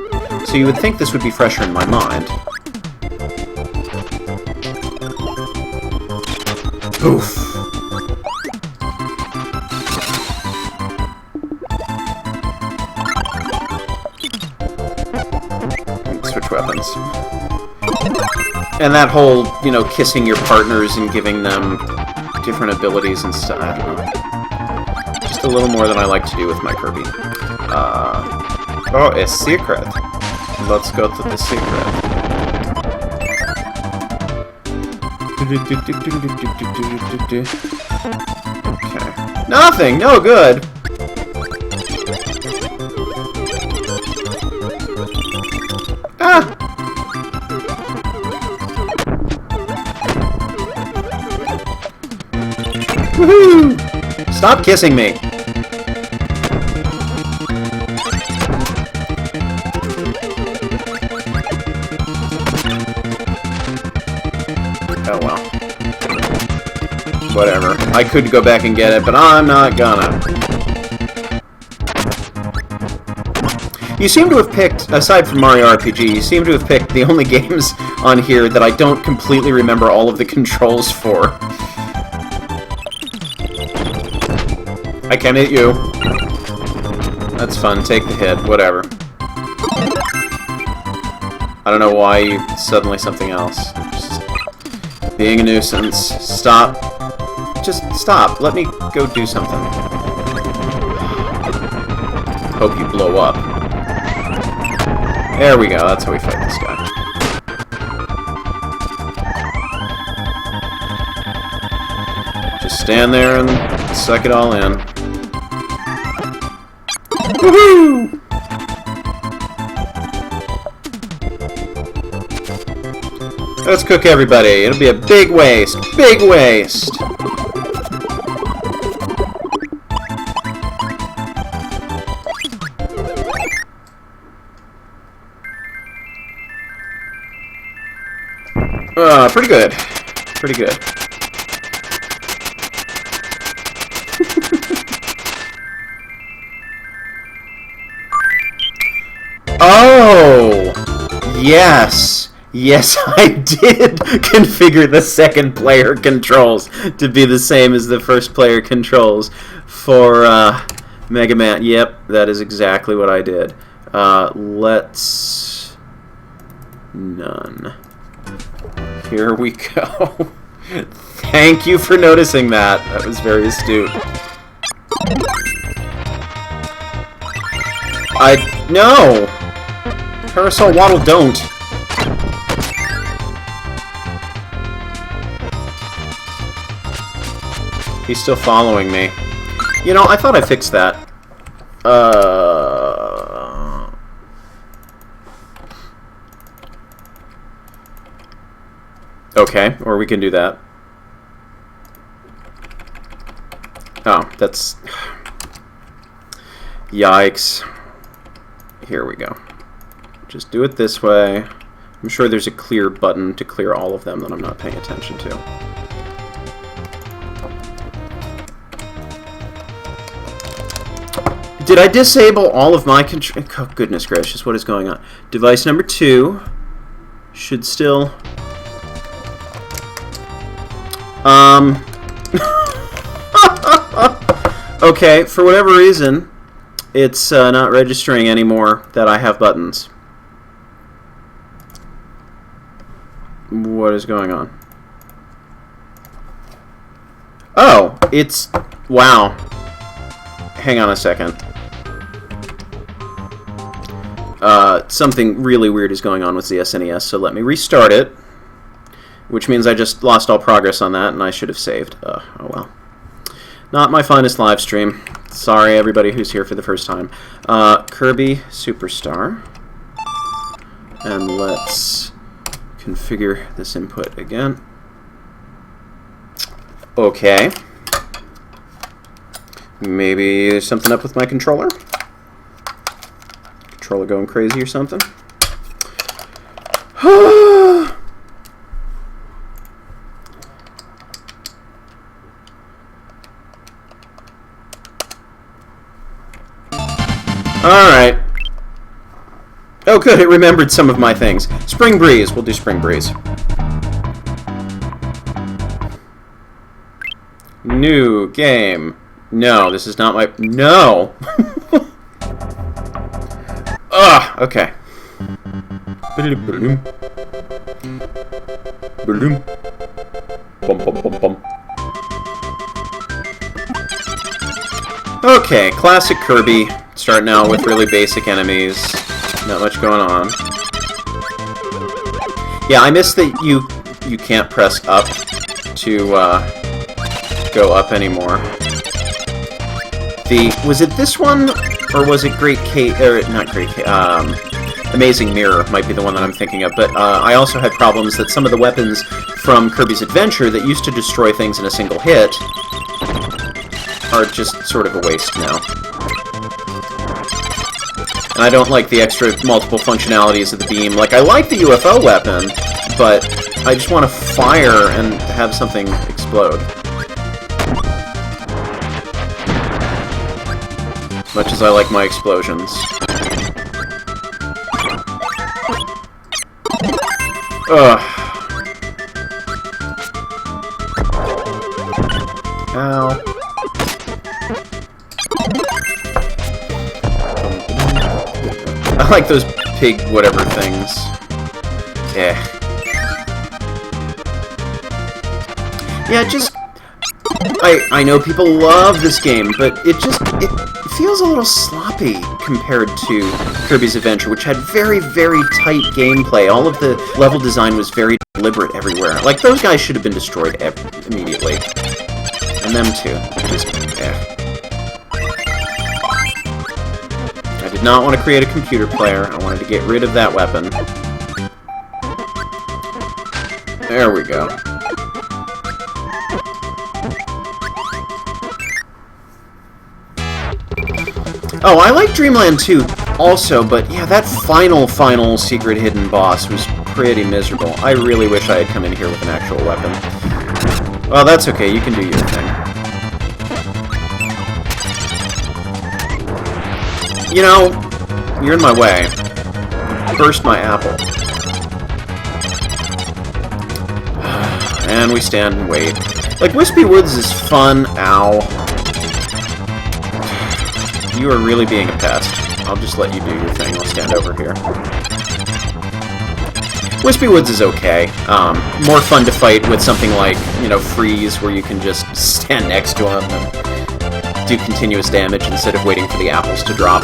Speaker 1: so you would think this would be fresher in my mind. Oof. Switch weapons. And that whole, you know, kissing your partners and giving them different abilities and stuff, I don't know. Just a little more than I like to do with my Kirby. Oh, a secret. Let's go to the secret. Okay. Nothing! No good! Ah! Woohoo! Stop kissing me! Oh well. Whatever. I could go back and get it, but I'm not gonna. You seem to have picked, aside from Mario RPG, you seem to have picked the only games on here that I don't completely remember all of the controls for. I can hit you. That's fun. Take the hit. Whatever. I don't know why you suddenly something else. Just being a nuisance. Stop. Just stop. Let me go do something. Hope you blow up. There we go. That's how we fight this guy. Just stand there and suck it all in. Woohoo! Let's cook everybody. It'll be a big waste. Big waste! Pretty good. Pretty good. Oh! Yes! Yes, I did configure the second player controls to be the same as the first player controls for Mega Man. Yep, that is exactly what I did. Let's... None. Here we go. Thank you for noticing that. That was very astute. No! Parasol Waddle, don't! He's still following me. You know, I thought I fixed that. Okay, or we can do that. Oh, that's... Yikes. Here we go. Just do it this way. I'm sure there's a clear button to clear all of them that I'm not paying attention to. Did I disable all of my control? Oh, goodness gracious, what is going on? Device number 2 should still... Okay, for whatever reason, it's not registering anymore that I have buttons. What is going on? Oh, it's... Wow. Hang on a second. Something really weird is going on with the SNES, so let me restart it. Which means I just lost all progress on that, and I should have saved. Oh well. Not my finest live stream. Sorry, everybody who's here for the first time. Kirby Super Star. And let's configure this input again. Okay. Maybe there's something up with my controller. Controller going crazy or something. Alright. Oh good, it remembered some of my things. Spring Breeze. We'll do Spring Breeze. New game. No, this is not my... No! Ugh, okay. Okay, classic Kirby. Starting out with really basic enemies. Not much going on. Yeah, I miss that you can't press up to go up anymore. Was it this one, or was it Great K, or not Great K, Amazing Mirror might be the one that I'm thinking of, but I also had problems that some of the weapons from Kirby's Adventure that used to destroy things in a single hit are just sort of a waste now. And I don't like the extra multiple functionalities of the beam. Like, I like the UFO weapon, but I just want to fire and have something explode. Much as I like my explosions. Ugh. Ow. I like those pig whatever things. Yeah. Yeah, just... I know people love this game, but it feels a little sloppy compared to Kirby's Adventure, which had very, very tight gameplay. All of the level design was very deliberate everywhere. Like, those guys should have been destroyed immediately. And them too. Just, I did not want to create a computer player. I wanted to get rid of that weapon. There we go. Oh, I like Dreamland 2 also, but yeah, that final secret hidden boss was pretty miserable. I really wish I had come in here with an actual weapon. Well, that's okay, you can do your thing. You know, you're in my way. Burst my apple. And we stand and wait. Like, Wispy Woods is fun, ow. You are really being a pest. I'll just let you do your thing. I'll stand over here. Wispy Woods is okay. More fun to fight with something like, you know, Freeze, where you can just stand next to him and do continuous damage instead of waiting for the apples to drop.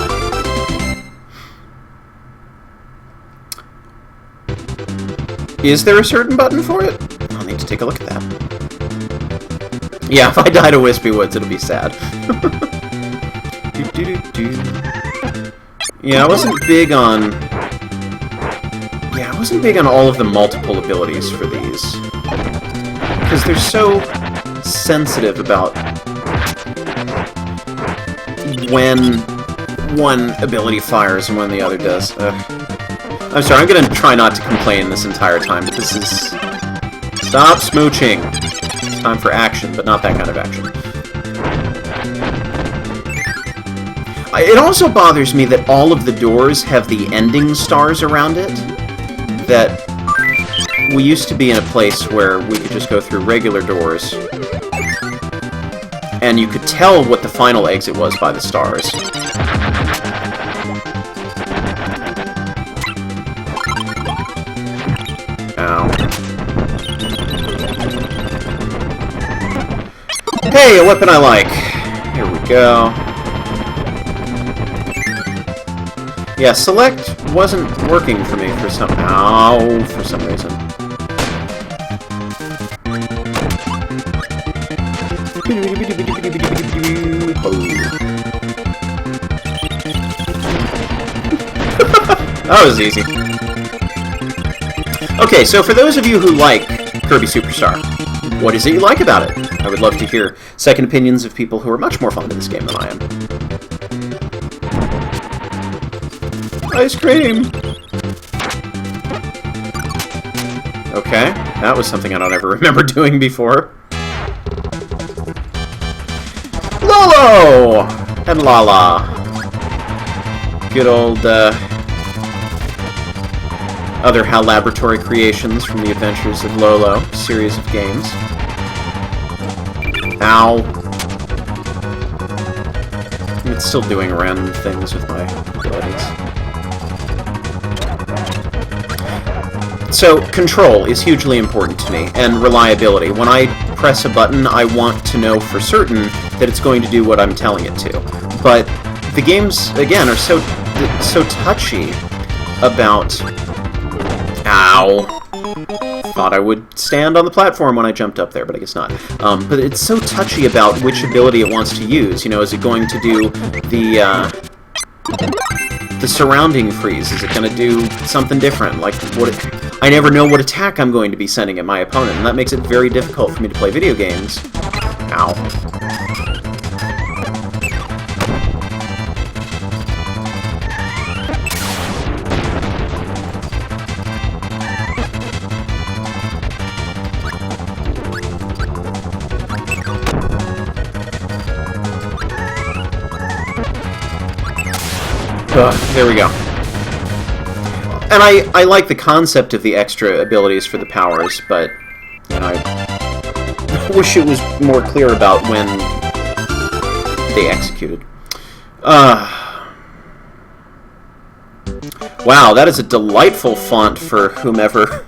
Speaker 1: Is there a certain button for it? I'll need to take a look at that. Yeah, if I die to Wispy Woods, it'll be sad. Yeah, I wasn't big on... Yeah, I wasn't big on all of the multiple abilities for these. Because they're so sensitive about when one ability fires and when the other does. I'm sorry, I'm gonna try not to complain this entire time, but this is... Stop smooching! It's time for action, but not that kind of action. It also bothers me that all of the doors have the ending stars around it. That we used to be in a place where we could just go through regular doors, and you could tell what the final exit was by the stars. Ow. Hey, a weapon I like. Here we go. Yeah, select wasn't working for me for some... Ow, for some reason. That was easy. Okay, so for those of you who like Kirby Super Star, What is it you like about it? I would love to hear second opinions of people who are much more fond of this game than I am. Ice cream! Okay, that was something I don't ever remember doing before. Lolo! And Lala. Good old, other HAL Laboratory creations from the Adventures of Lolo series of games. Ow. It's still doing random things with my abilities. So, control is hugely important to me, and reliability. When I press a button, I want to know for certain that it's going to do what I'm telling it to. But the games, again, are so touchy about... Ow. Thought I would stand on the platform when I jumped up there, but I guess not. But it's so touchy about which ability it wants to use. You know, is it going to do the surrounding freeze? Is it going to do something different? Like, I never know what attack I'm going to be sending at my opponent, and that makes it very difficult for me to play video games. Ow. There we go. And I like the concept of the extra abilities for the powers, but you know, I wish it was more clear about when they executed. Wow, that is a delightful font for whomever,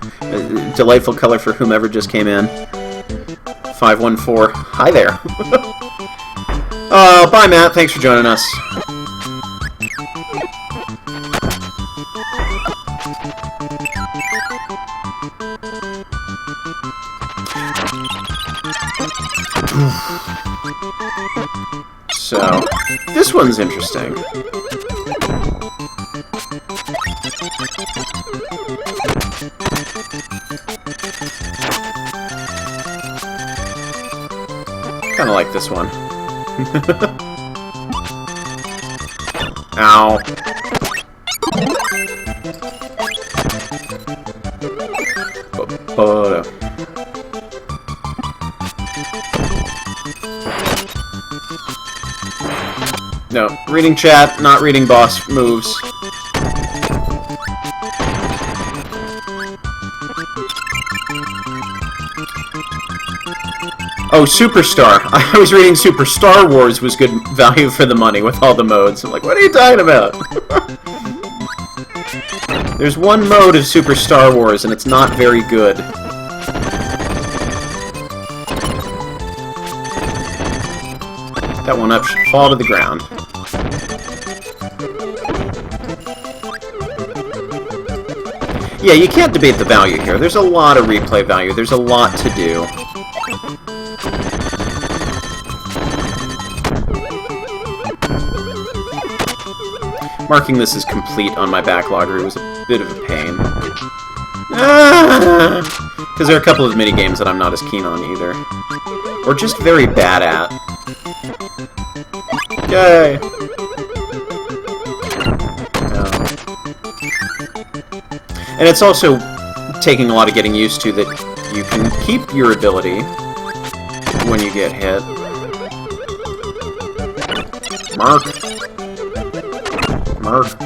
Speaker 1: delightful color for whomever just came in. 514. Hi there. Bye, Matt. Thanks for joining us. So, this one's interesting. Kinda like this one. Ow. No, reading chat, not reading boss moves. Oh, Superstar. I was reading Super Star Wars was good value for the money with all the modes. I'm like, what are you talking about? There's one mode of Super Star Wars, and it's not very good. That one up should fall to the ground. Yeah, you can't debate the value here. There's a lot of replay value. There's a lot to do. Marking this as complete on my Backloggery was a bit of a pain. Because there are a couple of minigames that I'm not as keen on either. Or just very bad at. Yay! And it's also taking a lot of getting used to that you can keep your ability when you get hit. Mark. Mark.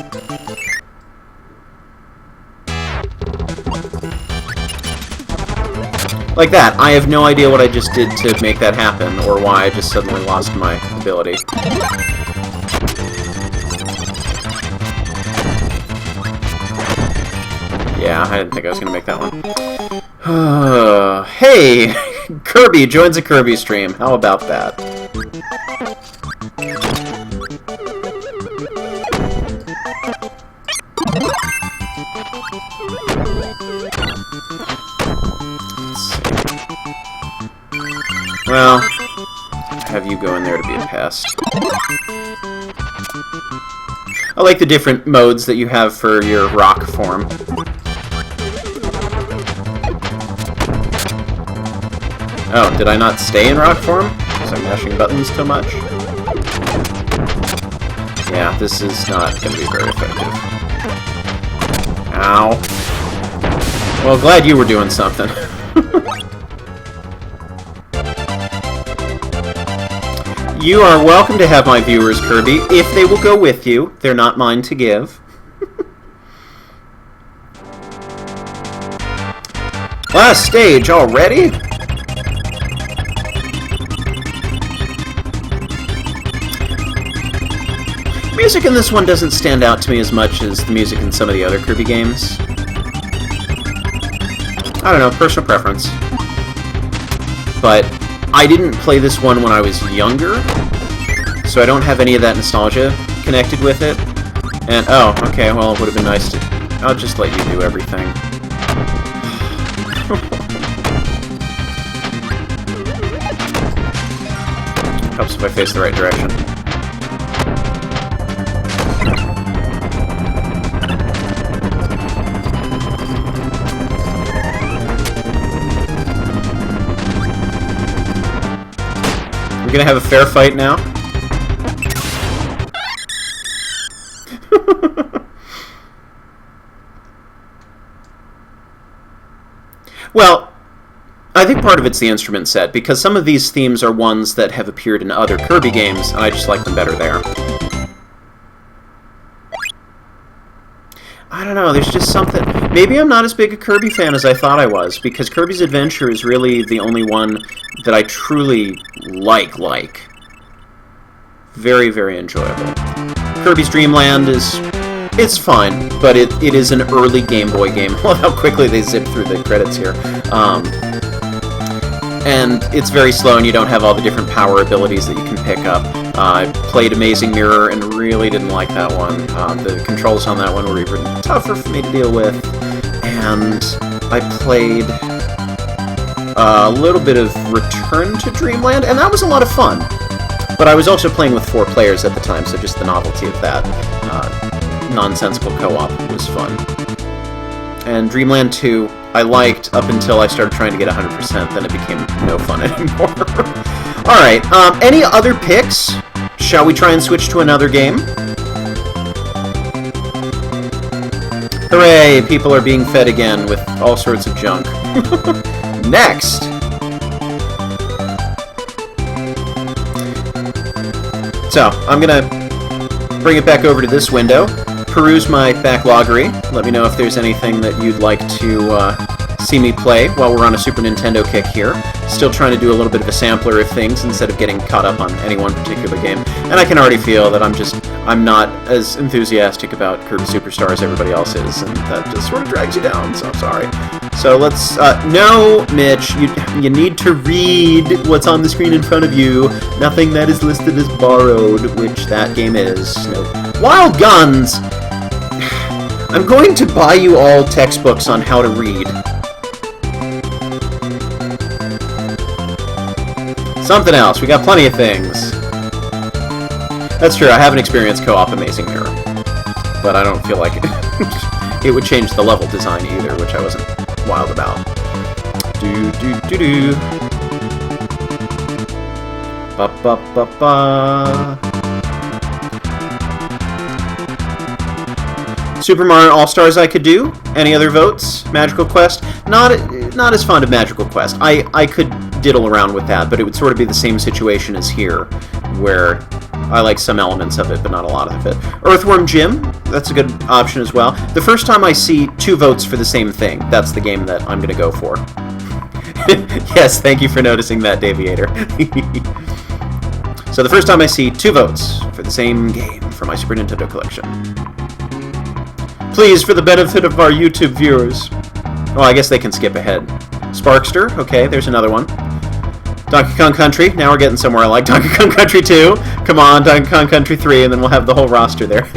Speaker 1: Like that. I have no idea what I just did to make that happen, or why I just suddenly lost my ability. Yeah, I didn't think I was going to make that one. Hey! Kirby joins a Kirby stream. How about that? Well, have you go in there to be a pest. I like the different modes that you have for your rock form. Oh, did I not stay in rock form? Because I'm mashing buttons too much? Yeah, this is not going to be very effective. Ow. Well, glad you were doing something. You are welcome to have my viewers, Kirby, if they will go with you. They're not mine to give. Last stage already? Music in this one doesn't stand out to me as much as the music in some of the other Kirby games. I don't know, personal preference. But I didn't play this one when I was younger, so I don't have any of that nostalgia connected with it. And, oh, okay, well, it would have been nice to... I'll just let you do everything. Helps if I face the right direction. We're gonna have a fair fight now. Well, I think part of it's the instrument set, because some of these themes are ones that have appeared in other Kirby games, and I just like them better there. I don't know, there's just something... Maybe I'm not as big a Kirby fan as I thought I was, because Kirby's Adventure is really the only one that I truly like. Very, very enjoyable. Kirby's Dream Land is... It's fine, but it is an early Game Boy game. I love how quickly they zip through the credits here. And it's very slow, and you don't have all the different power abilities that you can pick up. I played Amazing Mirror and really didn't like that one. The controls on that one were even tougher for me to deal with. And I played a little bit of Return to Dreamland, and that was a lot of fun. But I was also playing with 4 players at the time, so just the novelty of that nonsensical co-op was fun. And Dreamland 2, I liked up until I started trying to get 100%, then it became no fun anymore. Alright, any other picks? Shall we try and switch to another game? Hooray, people are being fed again with all sorts of junk. Next! So, I'm gonna bring it back over to this window, peruse my Backloggery, let me know if there's anything that you'd like to see me play while we're on a Super Nintendo kick here. Still trying to do a little bit of a sampler of things instead of getting caught up on any one particular game. And I can already feel that I'm not as enthusiastic about Kirby Super Star as everybody else is, and that just sort of drags you down, so I'm sorry. So let's, no, Mitch, you need to read what's on the screen in front of you. Nothing that is listed as borrowed, which that game is. No. Wild Guns! I'm going to buy you all textbooks on how to read. Something else. We got plenty of things. That's true. I haven't experienced co-op Amazing Mirror, but I don't feel like it would change the level design either, which I wasn't wild about. Do. Ba ba ba ba. Super Mario All-Stars I could do. Any other votes? Magical Quest? Not as fond of Magical Quest. I could diddle around with that, but it would sort of be the same situation as here, where I like some elements of it, but not a lot of it. Earthworm Jim, that's a good option as well. The first time I see 2 votes for the same thing, that's the game that I'm going to go for. Yes, thank you for noticing that, Daviator. So the first time I see 2 votes for the same game for my Super Nintendo collection. Please, for the benefit of our YouTube viewers. Oh, I guess they can skip ahead. Sparkster, okay, there's another one. Donkey Kong Country, now we're getting somewhere. I like Donkey Kong Country 2. Come on, Donkey Kong Country 3, and then we'll have the whole roster there.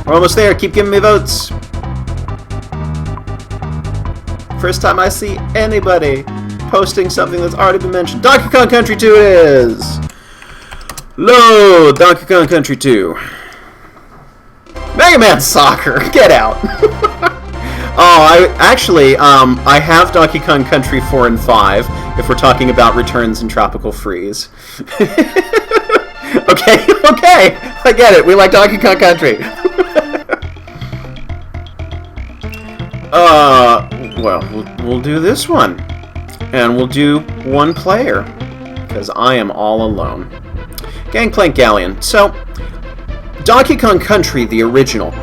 Speaker 1: We're almost there, keep giving me votes. First time I see anybody posting something that's already been mentioned. Donkey Kong Country 2 it is! Load Donkey Kong Country 2. Mega Man Soccer, get out. I have Donkey Kong Country 4 and 5, if we're talking about returns in Tropical Freeze. Okay, I get it. We like Donkey Kong Country. We'll do this one. And we'll do one player, because I am all alone. Gangplank Galleon. So, Donkey Kong Country, the original,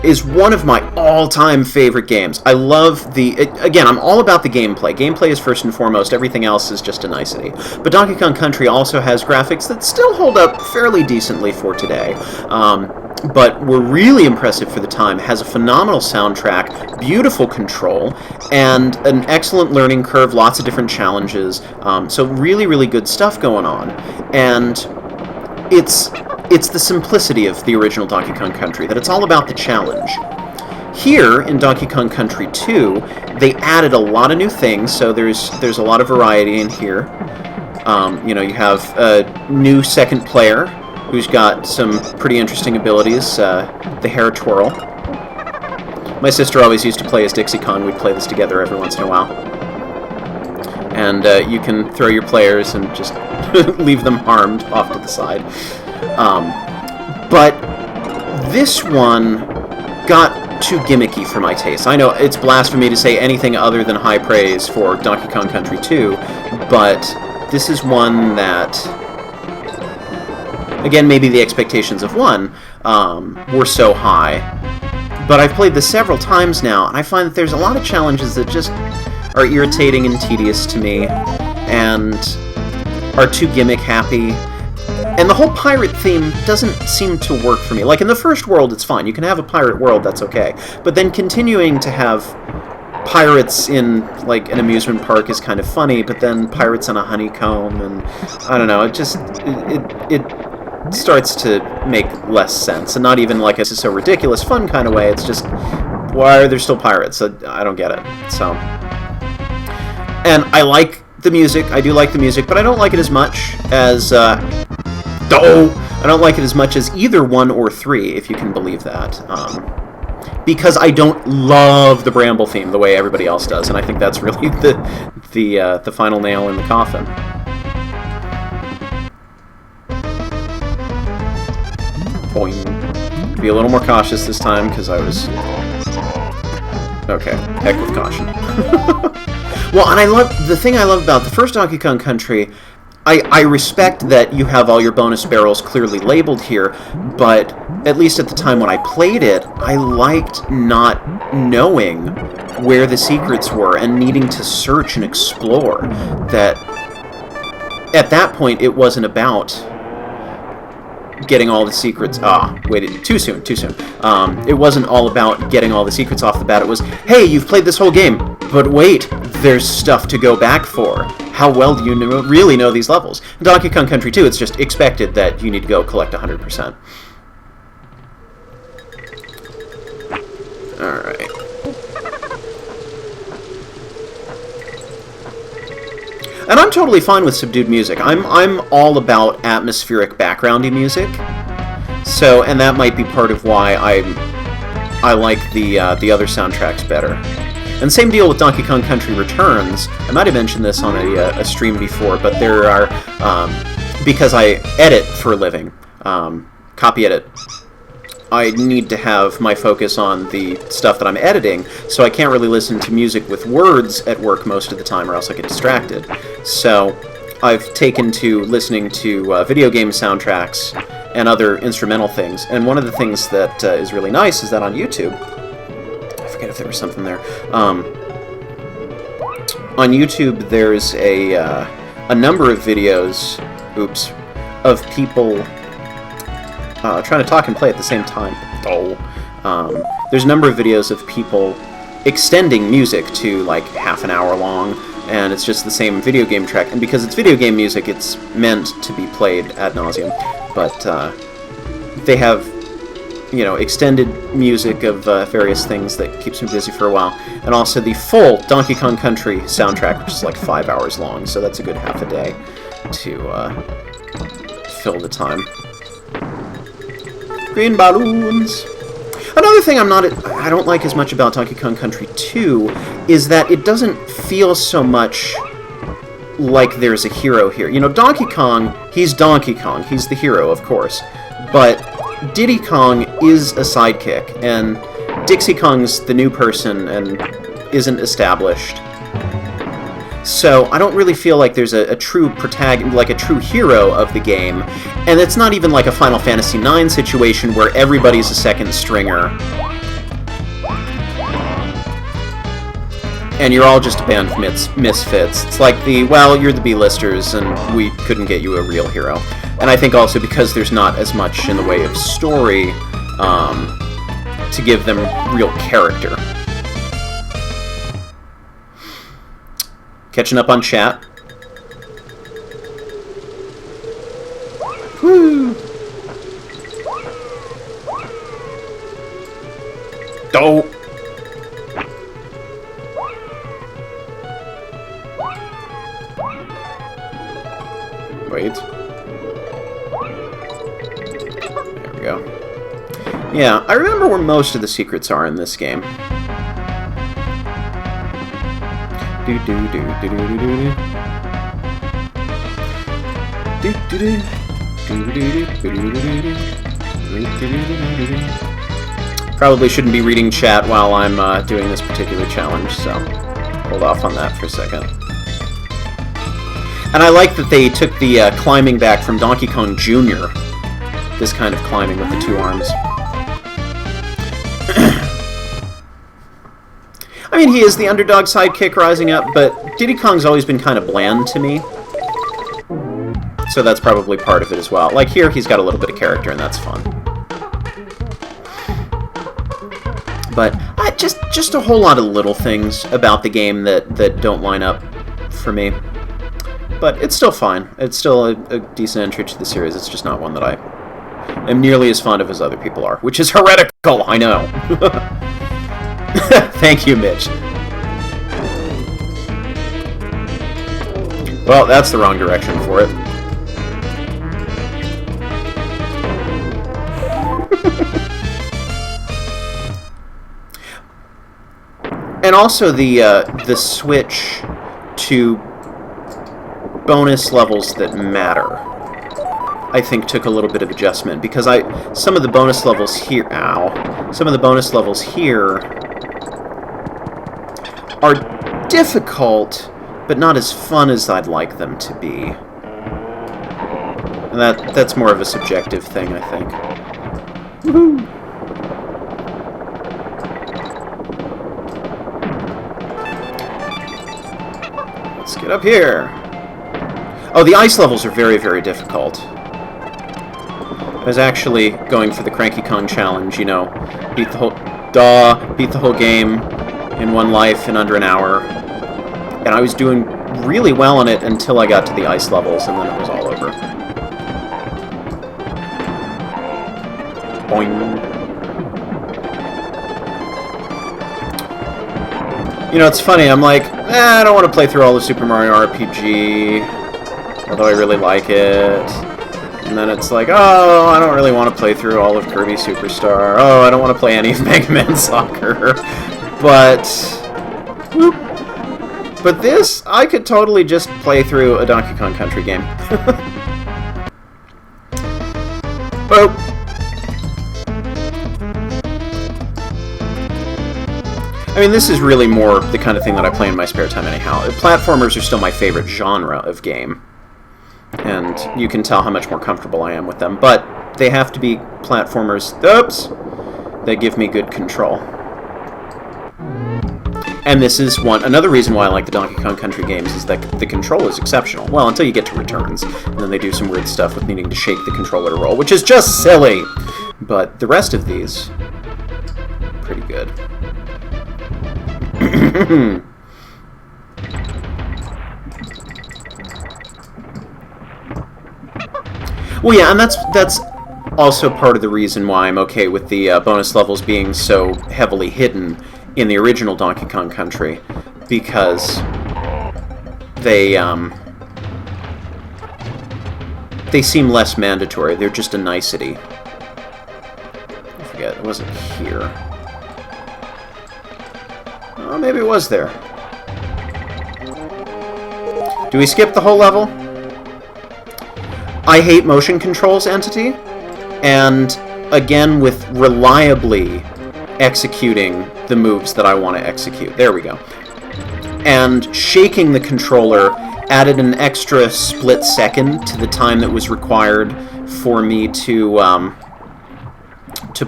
Speaker 1: is one of my all-time favorite games. I love again, I'm all about the gameplay. Gameplay is first and foremost. Everything else is just a nicety. But Donkey Kong Country also has graphics that still hold up fairly decently for today. But were really impressive for the time. Has a phenomenal soundtrack, beautiful control, and an excellent learning curve, lots of different challenges. So really, really good stuff going on. And it's the simplicity of the original Donkey Kong Country, that it's all about the challenge. Here, in Donkey Kong Country 2, they added a lot of new things, so there's a lot of variety in here. You have a new second player, who's got some pretty interesting abilities, the hair twirl. My sister always used to play as Dixie Kong. We'd play this together every once in a while. And you can throw your players and just leave them harmed off to the side. But this one got too gimmicky for my taste. I know it's blasphemy to say anything other than high praise for Donkey Kong Country 2, but this is one that, again, maybe the expectations of one were so high. But I've played this several times now, and I find that there's a lot of challenges that just are irritating and tedious to me, and are too gimmick-happy. And the whole pirate theme doesn't seem to work for me. Like, in the first world, it's fine. You can have a pirate world, that's okay. But then continuing to have pirates in, like, an amusement park is kind of funny, but then pirates on a honeycomb, and I don't know, it starts to make less sense. And not even like it's so ridiculous fun kind of way, it's just, why are there still pirates? I don't get it. So, and I like the music, I do like the music, but I don't like it as much as, I don't like it as much as either 1 or 3, if you can believe that. Because I don't love the Bramble theme the way everybody else does, and I think that's really the final nail in the coffin. Boing. Be a little more cautious this time, because I was... Okay, heck with caution. Well, and the thing I love about the first Donkey Kong Country, I respect that you have all your bonus barrels clearly labeled here, but at least at the time when I played it, I liked not knowing where the secrets were and needing to search and explore. That at that point, it wasn't about getting all the secrets. Wait, too soon. It wasn't all about getting all the secrets off the bat. It was, hey, you've played this whole game, but wait, there's stuff to go back for. How well do you really know these levels? In Donkey Kong Country 2, it's just expected that you need to go collect 100%. Alright. And I'm totally fine with subdued music. I'm all about atmospheric backgroundy music. So, and that might be part of why I like the other soundtracks better. And same deal with Donkey Kong Country Returns. I might have mentioned this on a stream before, but there are, because I edit for a living, copy edit, I need to have my focus on the stuff that I'm editing, so I can't really listen to music with words at work most of the time, or else I get distracted. So I've taken to listening to video game soundtracks and other instrumental things, and one of the things that is really nice is that on YouTube, I forget if there was something there, on YouTube there's a number of videos, of people trying to talk and play at the same time. There's a number of videos of people extending music to like half an hour long, and it's just the same video game track. And because it's video game music, it's meant to be played ad nauseum. But they have, extended music of various things that keeps me busy for a while. And also the full Donkey Kong Country soundtrack, which is like 5 hours long, so that's a good half a day to fill the time. Green balloons! Another thing I don't like as much about Donkey Kong Country 2 is that it doesn't feel so much like there's a hero here. You know, Donkey Kong, he's Donkey Kong. He's the hero, of course. But Diddy Kong is a sidekick, and Dixie Kong's the new person and isn't established. So I don't really feel like there's a true protagonist, like a true hero of the game, and it's not even like a Final Fantasy IX situation where everybody's a second stringer, and you're all just a band of misfits. It's like you're the B-listers, and we couldn't get you a real hero. And I think also because there's not as much in the way of story to give them real character. Catching up on chat. Woo! Dope! Wait. There we go. Yeah, I remember where most of the secrets are in this game. Probably shouldn't be reading chat while I'm doing this particular challenge, so hold off on that for a second. And I like that they took the climbing back from Donkey Kong Jr., this kind of climbing with the two arms. I mean, he is the underdog sidekick rising up, but Diddy Kong's always been kind of bland to me. So that's probably part of it as well. Like here, he's got a little bit of character, and that's fun. But just a whole lot of little things about the game that don't line up for me. But it's still fine. It's still a decent entry to the series. It's just not one that I am nearly as fond of as other people are, which is heretical, I know. Thank you, Mitch. Well, that's the wrong direction for it. And also the switch to bonus levels that matter, I think took a little bit of adjustment, because some of the bonus levels here are difficult, but not as fun as I'd like them to be. And that's more of a subjective thing, I think. Woohoo! Let's get up here. Oh, the ice levels are very, very difficult. I was actually going for the Cranky Kong challenge, you know, beat the whole game in one life in under an hour. And I was doing really well on it until I got to the ice levels, and then it was all over. Boing. You know, it's funny, I'm like, I don't want to play through all of Super Mario RPG, although I really like it. And then it's like, oh, I don't really want to play through all of Kirby Super Star. Oh, I don't want to play any of Mega Man Soccer. But this, I could totally just play through a Donkey Kong Country game. Oh. I mean, this is really more the kind of thing that I play in my spare time anyhow. Platformers are still my favorite genre of game. And you can tell how much more comfortable I am with them. But they have to be platformers, that give me good control. And this is another reason why I like the Donkey Kong Country games, is that the control is exceptional. Well, until you get to returns. And then they do some weird stuff with needing to shake the controller to roll, which is just silly! But the rest of these, pretty good. Well, yeah, and that's also part of the reason why I'm okay with the bonus levels being so heavily hidden in the original Donkey Kong Country, because they seem less mandatory. They're just a nicety. I forget. Was it here? Oh, maybe it was there. Do we skip the whole level? I hate motion controls, Entity, and again with reliably executing the moves that I want to execute. There we go. And shaking the controller added an extra split second to the time that was required for me to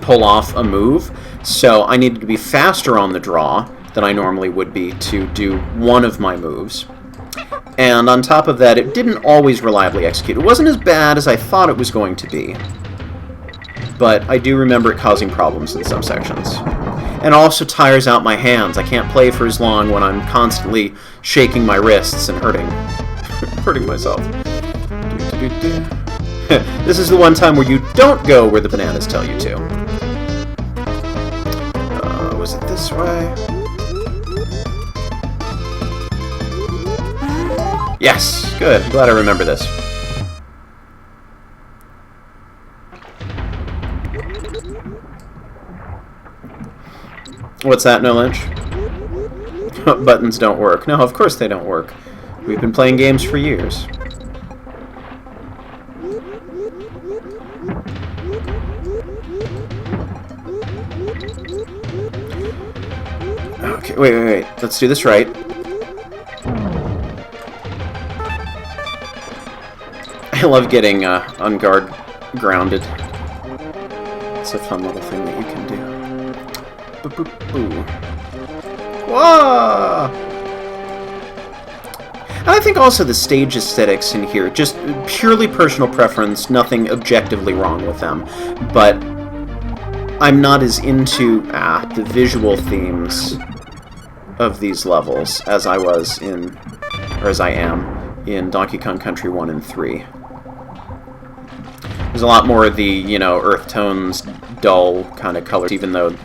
Speaker 1: pull off a move. So I needed to be faster on the draw than I normally would be to do one of my moves. And on top of that, it didn't always reliably execute. It wasn't as bad as I thought it was going to be, but I do remember it causing problems in some sections. And also tires out my hands. I can't play for as long when I'm constantly shaking my wrists and hurting myself. This is the one time where you don't go where the bananas tell you to. Was it this way? Yes! Good. I'm glad I remember this. What's that, No Lynch? Buttons don't work. No, of course they don't work. We've been playing games for years. Okay, wait. Let's do this right. I love getting on guard grounded. It's a fun little thing that you can do. Boop, boop, boo. Whoa! And I think also the stage aesthetics in here, just purely personal preference, nothing objectively wrong with them, but I'm not as into the visual themes of these levels as I was in, or as I am, in Donkey Kong Country 1 and 3. There's a lot more of the, you know, earth tones, dull kind of colors, even though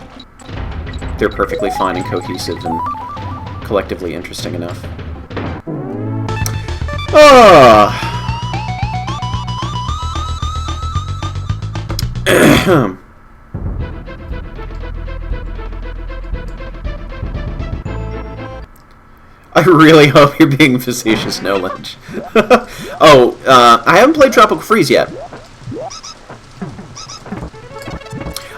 Speaker 1: they're perfectly fine and cohesive and collectively interesting enough. Oh! I really hope you're being facetious, No Lynch. I haven't played Tropical Freeze yet.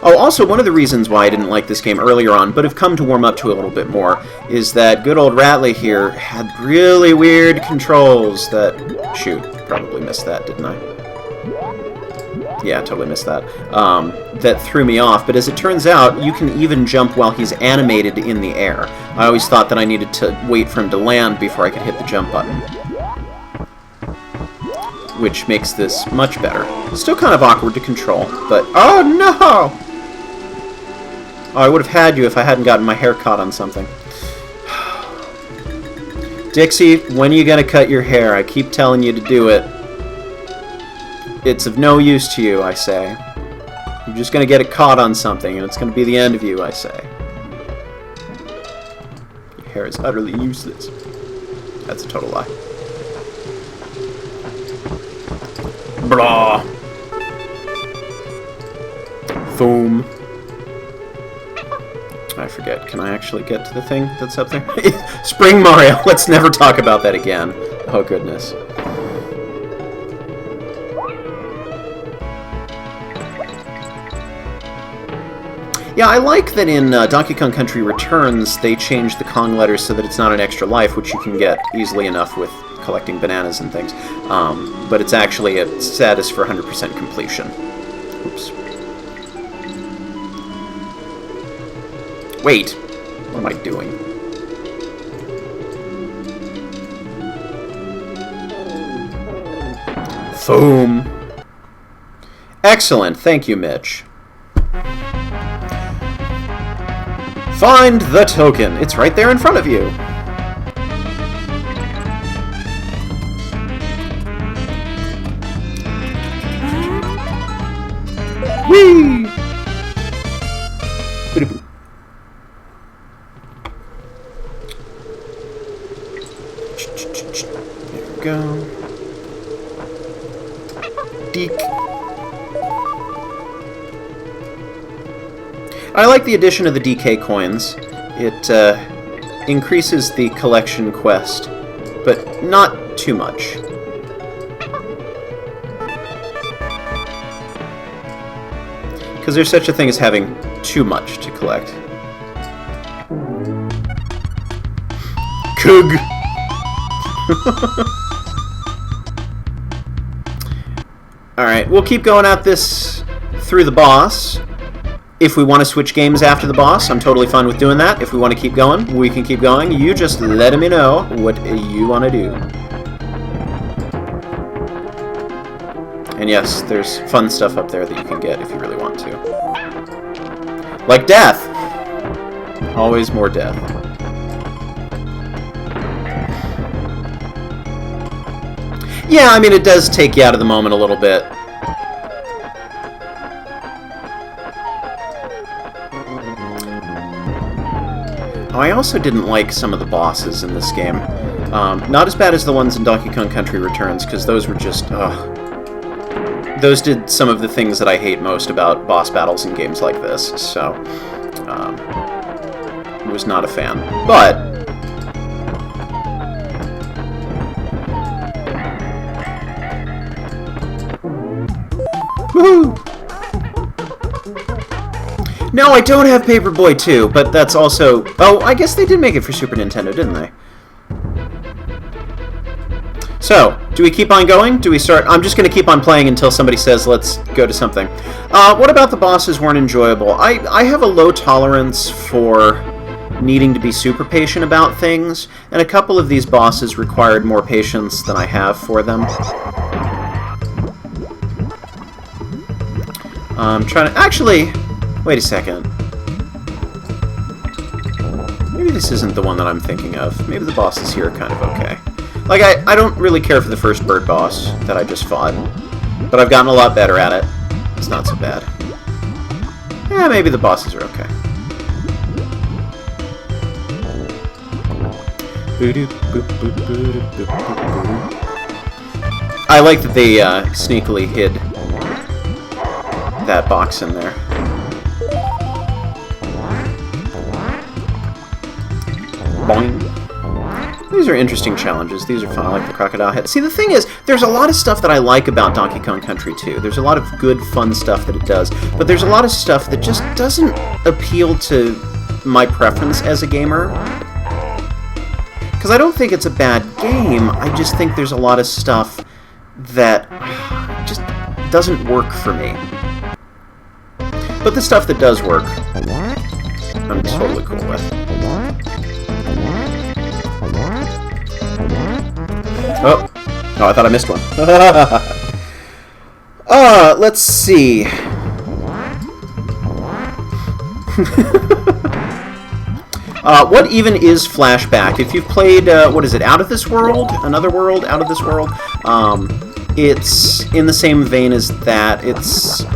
Speaker 1: Oh, also, one of the reasons why I didn't like this game earlier on, but have come to warm up to a little bit more, is that good old Ratley here had really weird controls that... Shoot, probably missed that, didn't I? Yeah, totally missed that. That threw me off, but as it turns out, you can even jump while he's animated in the air. I always thought that I needed to wait for him to land before I could hit the jump button, which makes this much better. Still kind of awkward to control, but... Oh, no! Oh, I would have had you if I hadn't gotten my hair caught on something. Dixie, when are you going to cut your hair? I keep telling you to do it. It's of no use to you, I say. You're just going to get it caught on something, and it's going to be the end of you, I say. Your hair is utterly useless. That's a total lie. Blah. Foom. I forget. Can I actually get to the thing that's up there? Spring Mario! Let's never talk about that again. Oh, goodness. Yeah, I like that in Donkey Kong Country Returns, they changed the Kong letters so that it's not an extra life, which you can get easily enough with collecting bananas and things. But it's actually a status for 100% completion. Oops. Wait. What am I doing? Foom. Excellent. Thank you, Mitch. Find the token. It's right there in front of you. Whee! There we go. Deek. I like the addition of the DK coins. It increases the collection quest, but not too much. Because there's such a thing as having too much to collect. Kug! Alright, we'll keep going at this through the boss. If we want to switch games after the boss, I'm totally fine with doing that. If we want to keep going, we can keep going. You just let me know what you want to do. And yes, there's fun stuff up there that you can get if you really want to. Like death! Always more death. Yeah, I mean, it does take you out of the moment a little bit. Oh, I also didn't like some of the bosses in this game. Not as bad as the ones in Donkey Kong Country Returns, because those were just... those did some of the things that I hate most about boss battles in games like this, so... was not a fan. But... woohoo! No, I don't have Paperboy 2, but that's also... Oh, I guess they did make it for Super Nintendo, didn't they? So, do we keep on going? Do we start... I'm just going to keep on playing until somebody says, let's go to something. What about the bosses weren't enjoyable? I have a low tolerance for needing to be super patient about things, and a couple of these bosses required more patience than I have for them. I'm trying to... Actually, wait a second. Maybe this isn't the one that I'm thinking of. Maybe the bosses here are kind of okay. Like, I don't really care for the first bird boss that I just fought, but I've gotten a lot better at it. It's not so bad. Yeah, maybe the bosses are okay. I like that they sneakily hid that box in there. Boing. These are interesting challenges. These are fun. I like the crocodile head. See, the thing is, there's a lot of stuff that I like about Donkey Kong Country 2. There's a lot of good, fun stuff that it does, but there's a lot of stuff that just doesn't appeal to my preference as a gamer. Because I don't think it's a bad game, I just think there's a lot of stuff that just doesn't work for me. But the stuff that does work, I'm totally cool with. Oh, I thought I missed one. Let's see. What even is Flashback? If you've played, what is it, Out of This World? Another World? Out of This World? It's in the same vein as that. It's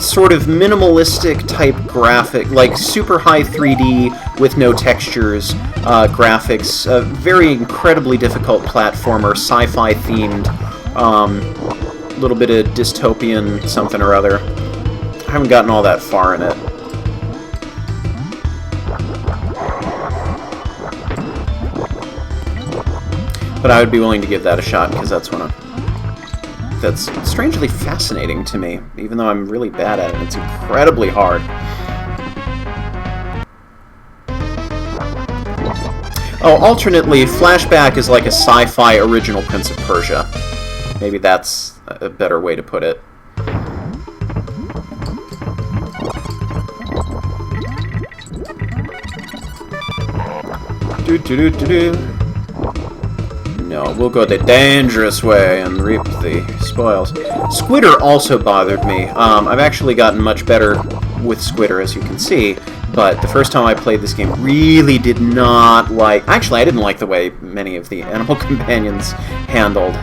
Speaker 1: sort of minimalistic type graphic, like super high 3D with no textures graphics, a very incredibly difficult platformer, sci-fi themed, little bit of dystopian something or other. I haven't gotten all that far in it. But I would be willing to give that a shot, because that's one of... that's strangely fascinating to me, even though I'm really bad at it. It's incredibly hard. Oh, alternately, Flashback is like a sci-fi original Prince of Persia. Maybe that's a better way to put it. Do-do-do-do-do. No, we'll go the dangerous way and reap the spoils. Squitter also bothered me. I've actually gotten much better with Squitter, as you can see, but the first time I played this game really did not like... Actually, I didn't like the way many of the animal companions handled.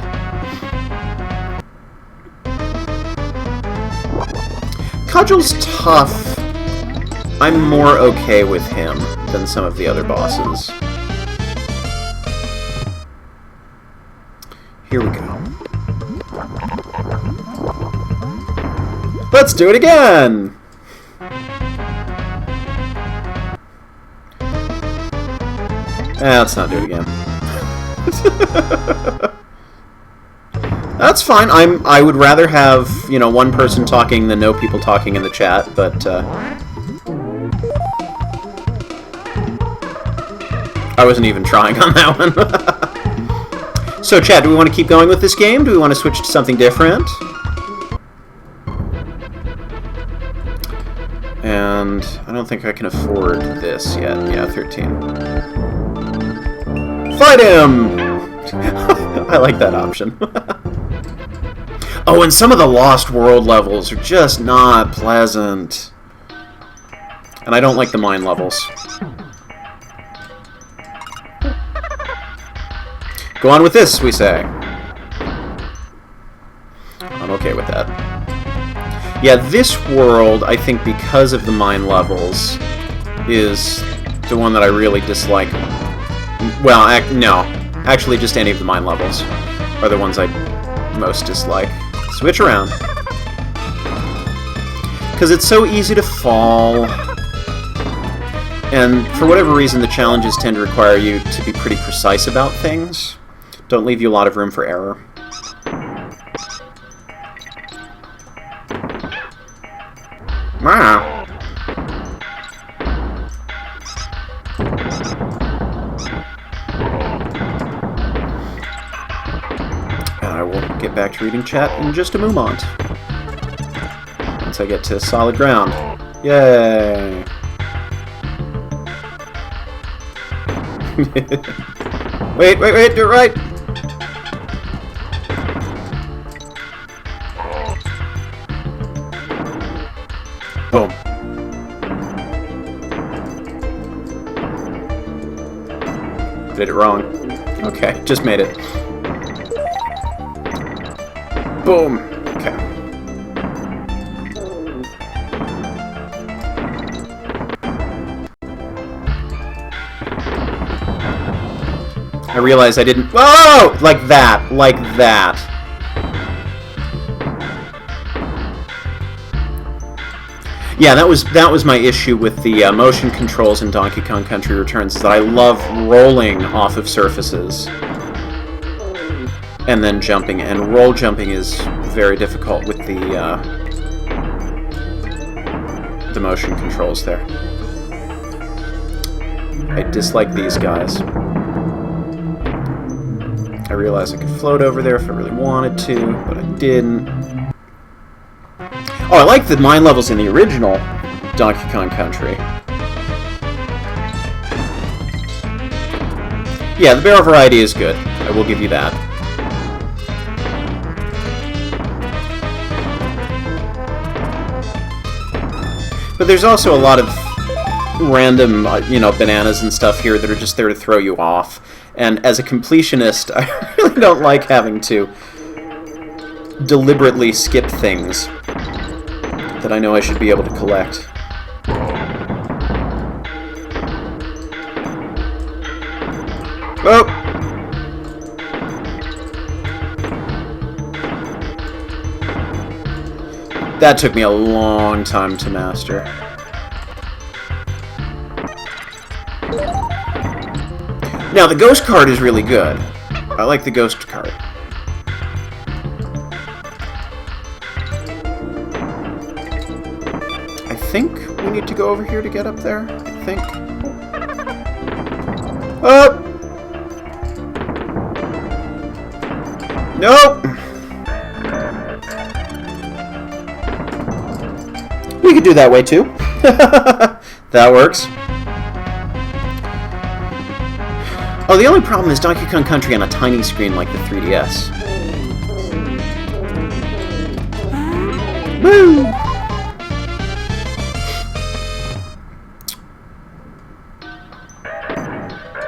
Speaker 1: Cudgel's tough. I'm more okay with him than some of the other bosses. Here we go. Let's do it again! Let's not do it again. That's fine. I would rather have, you know, one person talking than no people talking in the chat, but I wasn't even trying on that one. So, chat, do we want to keep going with this game? Do we want to switch to something different? And I don't think I can afford this yet. Yeah, 13. Fight him! I like that option. Oh, and some of the Lost World levels are just not pleasant. And I don't like the mine levels. Go on with this, we say. I'm okay with that. Yeah, this world, I think because of the mine levels, is the one that I really dislike. Well, no. Actually, just any of the mine levels are the ones I most dislike. Switch around. Because it's so easy to fall. And for whatever reason, the challenges tend to require you to be pretty precise about things. Don't leave you a lot of room for error. Wow. And I will get back to reading chat in just a moment. Once I get to solid ground. Yay! Wait, do it right! Boom. Did it wrong. Okay, just made it. Boom. Okay. I realized I didn't... Whoa! Like that. Like that. Yeah, that was my issue with the motion controls in Donkey Kong Country Returns, is that I love rolling off of surfaces and then jumping, and roll jumping is very difficult with the motion controls there. I dislike these guys. I realized I could float over there if I really wanted to, but I didn't. Oh, I like the mine levels in the original Donkey Kong Country. Yeah, the barrel variety is good. I will give you that. But there's also a lot of random, you know, bananas and stuff here that are just there to throw you off. And as a completionist, I really don't like having to deliberately skip things that I know I should be able to collect. Oh! That took me a long time to master. Now, the ghost card is really good. I like the ghost card. I think we need to go over here to get up there. I think. Oh! Nope! We could do that way too. That works. Oh, the only problem is Donkey Kong Country on a tiny screen like the 3DS. Woo!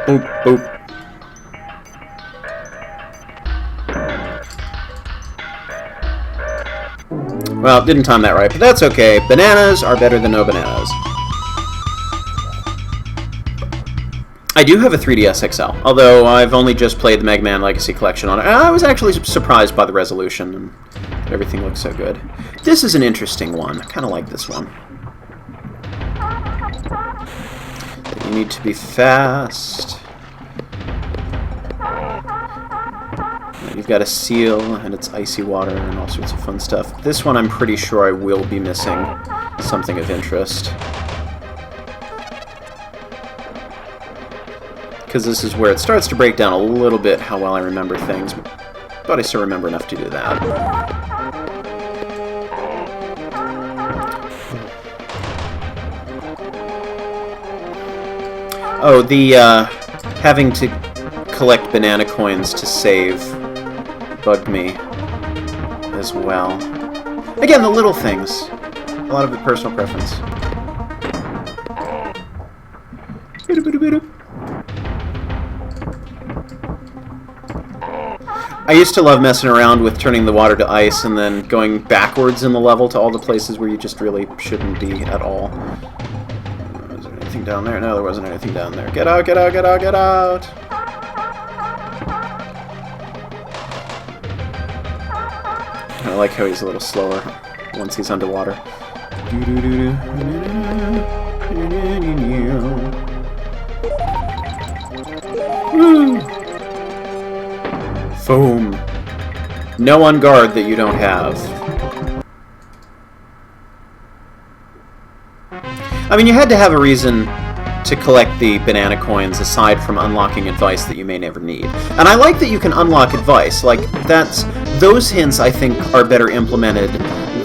Speaker 1: Boop, boop. Well, didn't time that right, but that's okay. Bananas are better than no bananas. I do have a 3DS XL, although I've only just played the Mega Man Legacy Collection on it. I was actually surprised by the resolution, and everything looks so good. This is an interesting one. I kind of like this one. You need to be fast. you've got a seal, and it's icy water, and all sorts of fun stuff. This one I'm pretty sure I will be missing something of interest. Because this is where it starts to break down a little bit how well I remember things, but I still remember enough to do that. Oh, the having to collect banana coins to save bugged me as well. Again, the little things. A lot of it personal preference. I used to love messing around with turning the water to ice and then going backwards in the level to all the places where you just really shouldn't be at all. Was there anything down there? No, there wasn't anything down there. Get out, get out, get out, get out! I like how he's a little slower once he's underwater. Woo! Foam. No on guard that you don't have. I mean, you had to have a reason to collect the banana coins aside from unlocking advice that you may never need. And I like that you can unlock advice. Like, those hints, I think, are better implemented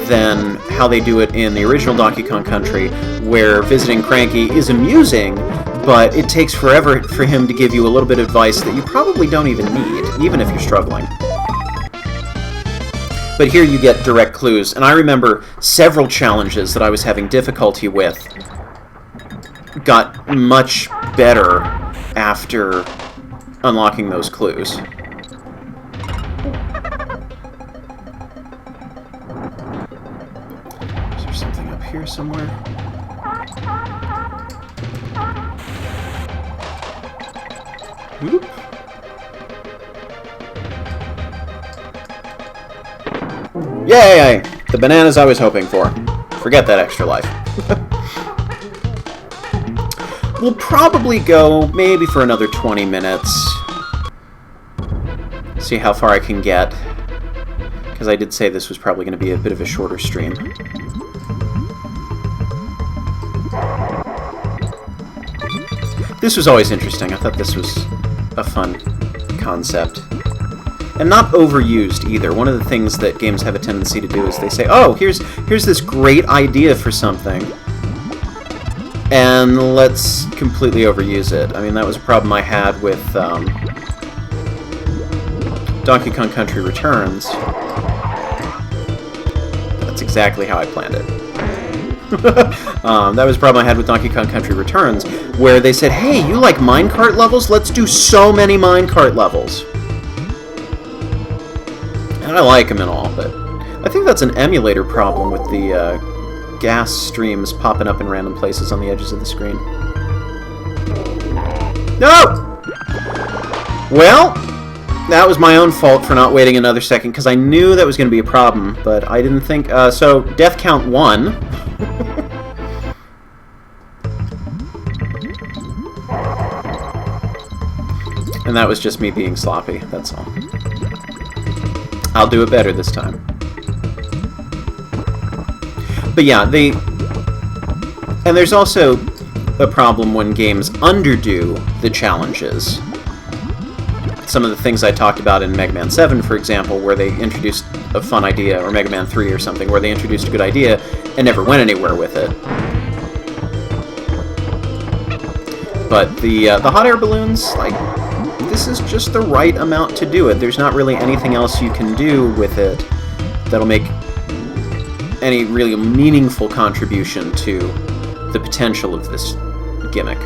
Speaker 1: than how they do it in the original Donkey Kong Country, where visiting Cranky is amusing, but it takes forever for him to give you a little bit of advice that you probably don't even need, even if you're struggling. But here you get direct clues, and I remember several challenges that I was having difficulty with got much better after unlocking those clues. Is there something up here somewhere? Whoop. Yay! The bananas I was hoping for. Forget that extra life. We'll probably go maybe for another 20 minutes. See how far I can get. Because I did say this was probably going to be a bit of a shorter stream. This was always interesting. I thought this was a fun concept. And not overused either. One of the things that games have a tendency to do is they say, oh, here's this great idea for something, and let's completely overuse it. I mean, that was a problem I had with Donkey Kong Country Returns. That's exactly how I planned it. That was a problem I had with Donkey Kong Country Returns, where they said, hey, you like minecart levels? Let's do so many minecart levels. And I like them and all, but I think that's an emulator problem with the gas streams popping up in random places on the edges of the screen. No! Well, that was my own fault for not waiting another second, because I knew that was going to be a problem, but I didn't think... so, death count 1. And that was just me being sloppy, that's all. I'll do it better this time. But yeah, and there's also a problem when games underdo the challenges. Some of the things I talked about in Mega Man 7, for example, where they introduced a fun idea, or Mega Man 3 or something, where they introduced a good idea and never went anywhere with it. But the hot air balloons, like, this is just the right amount to do it. There's not really anything else you can do with it that'll make any really meaningful contribution to the potential of this gimmick.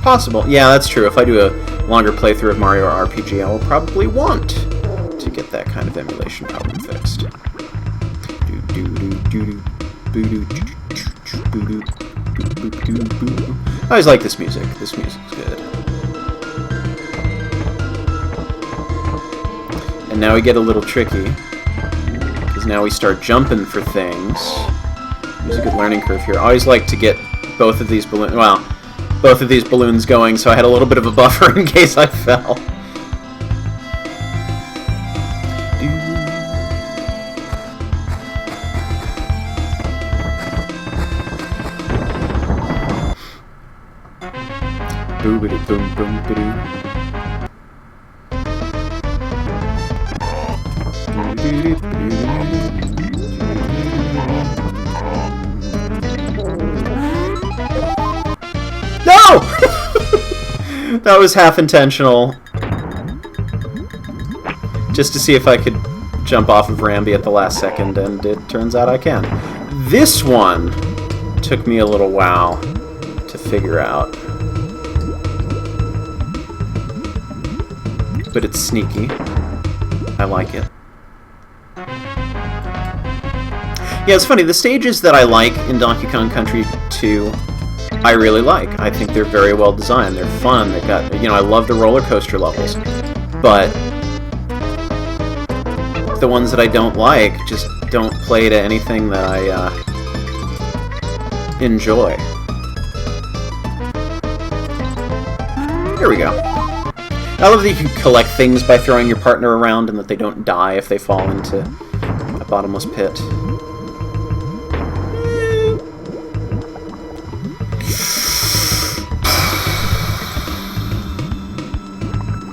Speaker 1: Possible. Yeah, that's true. If I do a longer playthrough of Mario RPG, I will probably want to get that kind of emulation problem fixed. I always like this music. This music's good. And now we get a little tricky, because now we start jumping for things There's a good learning curve here. I always like to get both of these balloons, well, both of these balloons going, so I had a little bit of a buffer in case I fell. Boobity boom boom bidoo. No! That was half intentional. Just to see if I could jump off of Rambi at the last second, and it turns out I can. This one took me a little while to figure out. But it's sneaky. I like it. Yeah, it's funny. The stages that I like in Donkey Kong Country 2, I really like. I think they're very well designed. They're fun. They've got, you know, I love the roller coaster levels. But the ones that I don't like just don't play to anything that I enjoy. Here we go. I love that you can collect things by throwing your partner around and that they don't die if they fall into a bottomless pit.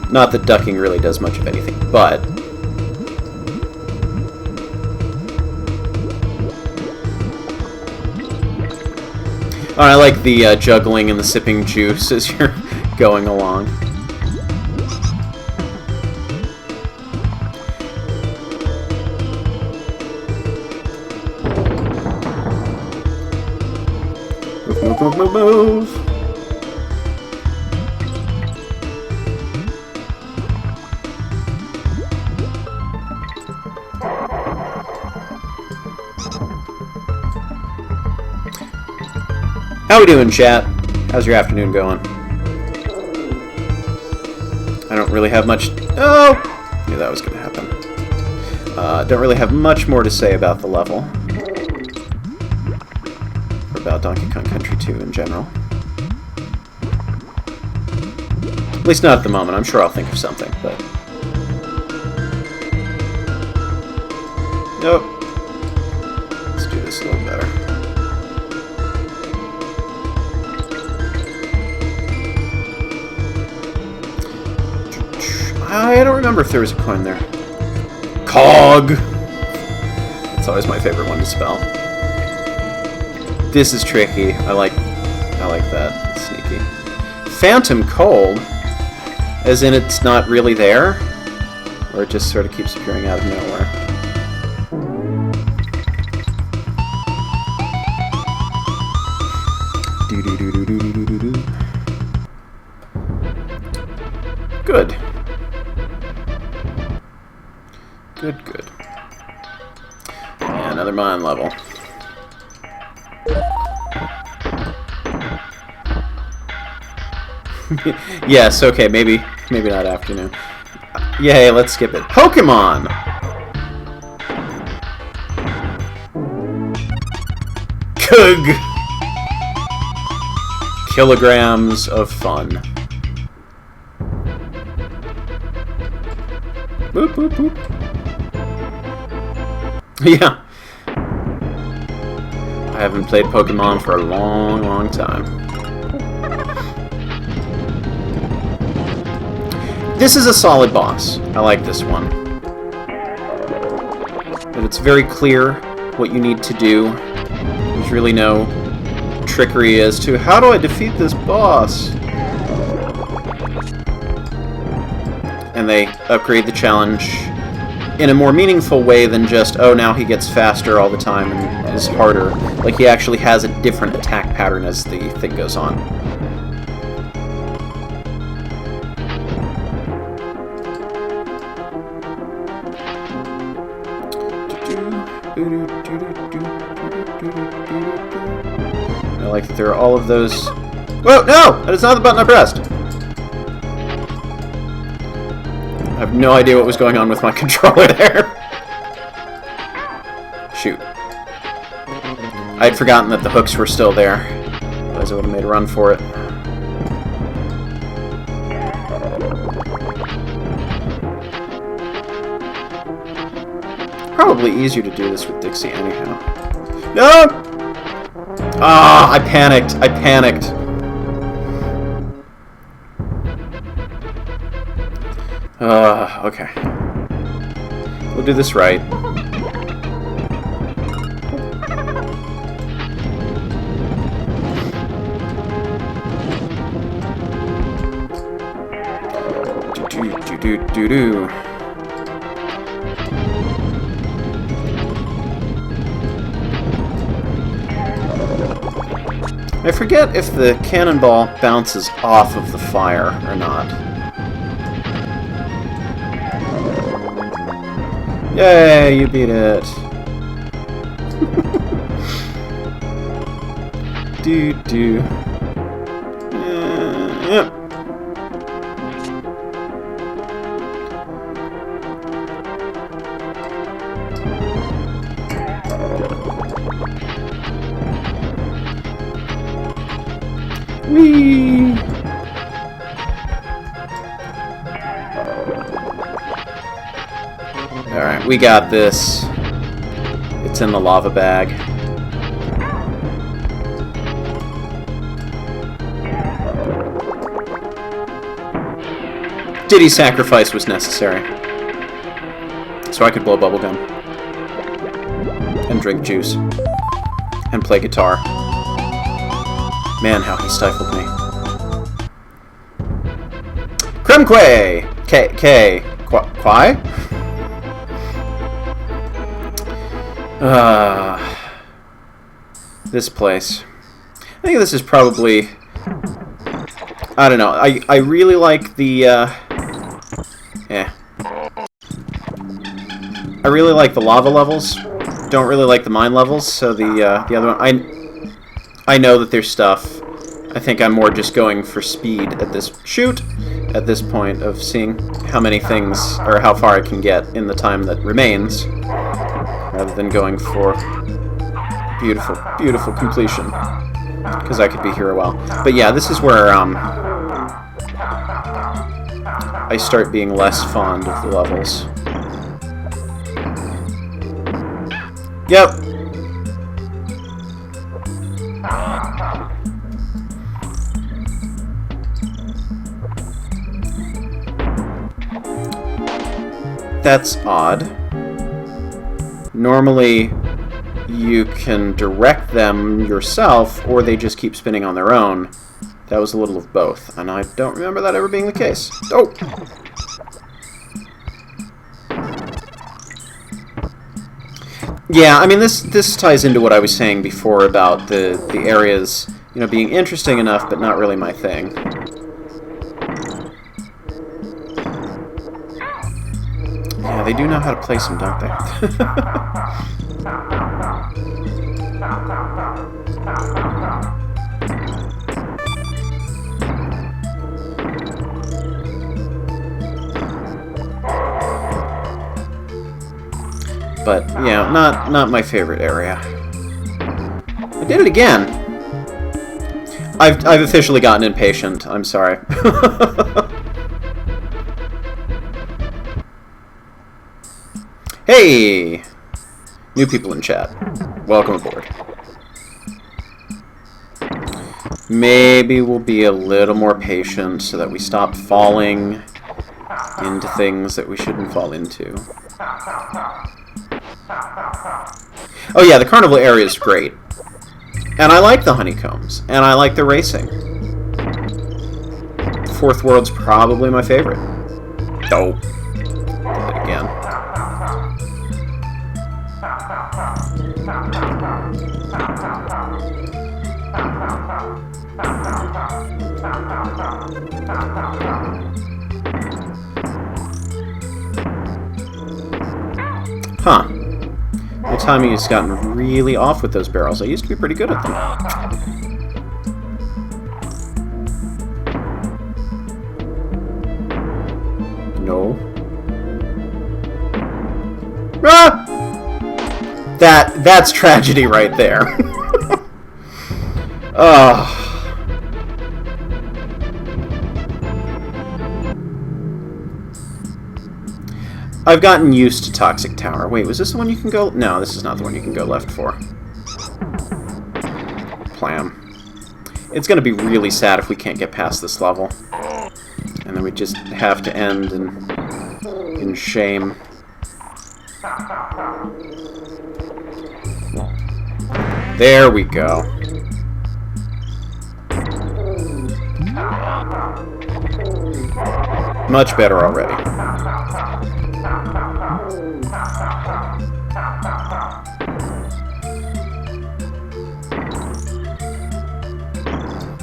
Speaker 1: Not that ducking really does much of anything, but... Oh, I like the juggling and the sipping juice as you're going along. Move, move, move, move! How we doing, chat? How's your afternoon going? I don't really have much... Oh! Knew that was going to happen. Don't really have much more to say about the level. Or about Donkey Kong Country 2 in general. At least not at the moment. I'm sure I'll think of something, but... Nope. Let's do this a little better. I don't remember if there was a coin there. Cog! It's always my favorite one to spell. This is tricky. I like that. It's sneaky. Phantom Cold? As in it's not really there? Or it just sort of keeps appearing out of nowhere? Do-do-do-do-do-do-do-do. Good. Good, good. Yeah, another mine level. Yes, okay, maybe not afternoon. Yay, let's skip it. Pokemon! Kug! Kilograms of fun. Boop, boop, boop. Yeah. I haven't played Pokemon for a long, long time. This is a solid boss. I like this one. But it's very clear what you need to do. There's really no trickery as to how do I defeat this boss? And they upgrade the challenge in a more meaningful way than just, oh, now he gets faster all the time and is harder. Like, he actually has a different attack pattern as the thing goes on. I like that there are all of those... Whoa, no! That is not the button I pressed! I have no idea what was going on with my controller there. Shoot. I'd forgotten that the hooks were still there. Otherwise I would have made a run for it. Probably easier to do this with Dixie anyhow. No! Ah, I panicked. I panicked. Okay. We'll do this right. Do. I forget if the cannonball bounces off of the fire or not. Yay, you beat it. Do. Yep. Whee! Alright, we got this. It's in the lava bag. Diddy's sacrifice was necessary. So I could blow bubblegum. And drink juice. And play guitar. Man, how he stifled me. Kremque! Quai? This place. I think this is probably... I don't know. I really like the, I really like the lava levels. Don't really like the mine levels, so the other one... I know that there's stuff. I think I'm more just going for speed at this at this point of seeing how many things, or how far I can get in the time that remains, rather than going for beautiful, beautiful completion, because I could be here a while. But yeah, this is where I start being less fond of the levels. Yep. That's odd. Normally, you can direct them yourself, or they just keep spinning on their own. That was a little of both, and I don't remember that ever being the case. Oh! Yeah, I mean, this ties into what I was saying before about the areas, you know, being interesting enough, but not really my thing. Yeah, they do know how to place them, don't they? But, yeah, not my favorite area. I did it again! I've officially gotten impatient. I'm sorry. Hey! New people in chat. Welcome aboard. Maybe we'll be a little more patient so that we stop falling into things that we shouldn't fall into. Oh yeah, the carnival area is great. And I like the honeycombs. And I like the racing. Fourth World's probably my favorite. Oh. Did it again. Huh. My timing has gotten really off with those barrels. I used to be pretty good at them. No. Ah! That's tragedy right there. Oh. I've gotten used to Toxic Tower. Wait, was this the one you can go... No, this is not the one you can go left for. Plam. It's going to be really sad if we can't get past this level. And then we just have to end in shame. There we go. Much better already.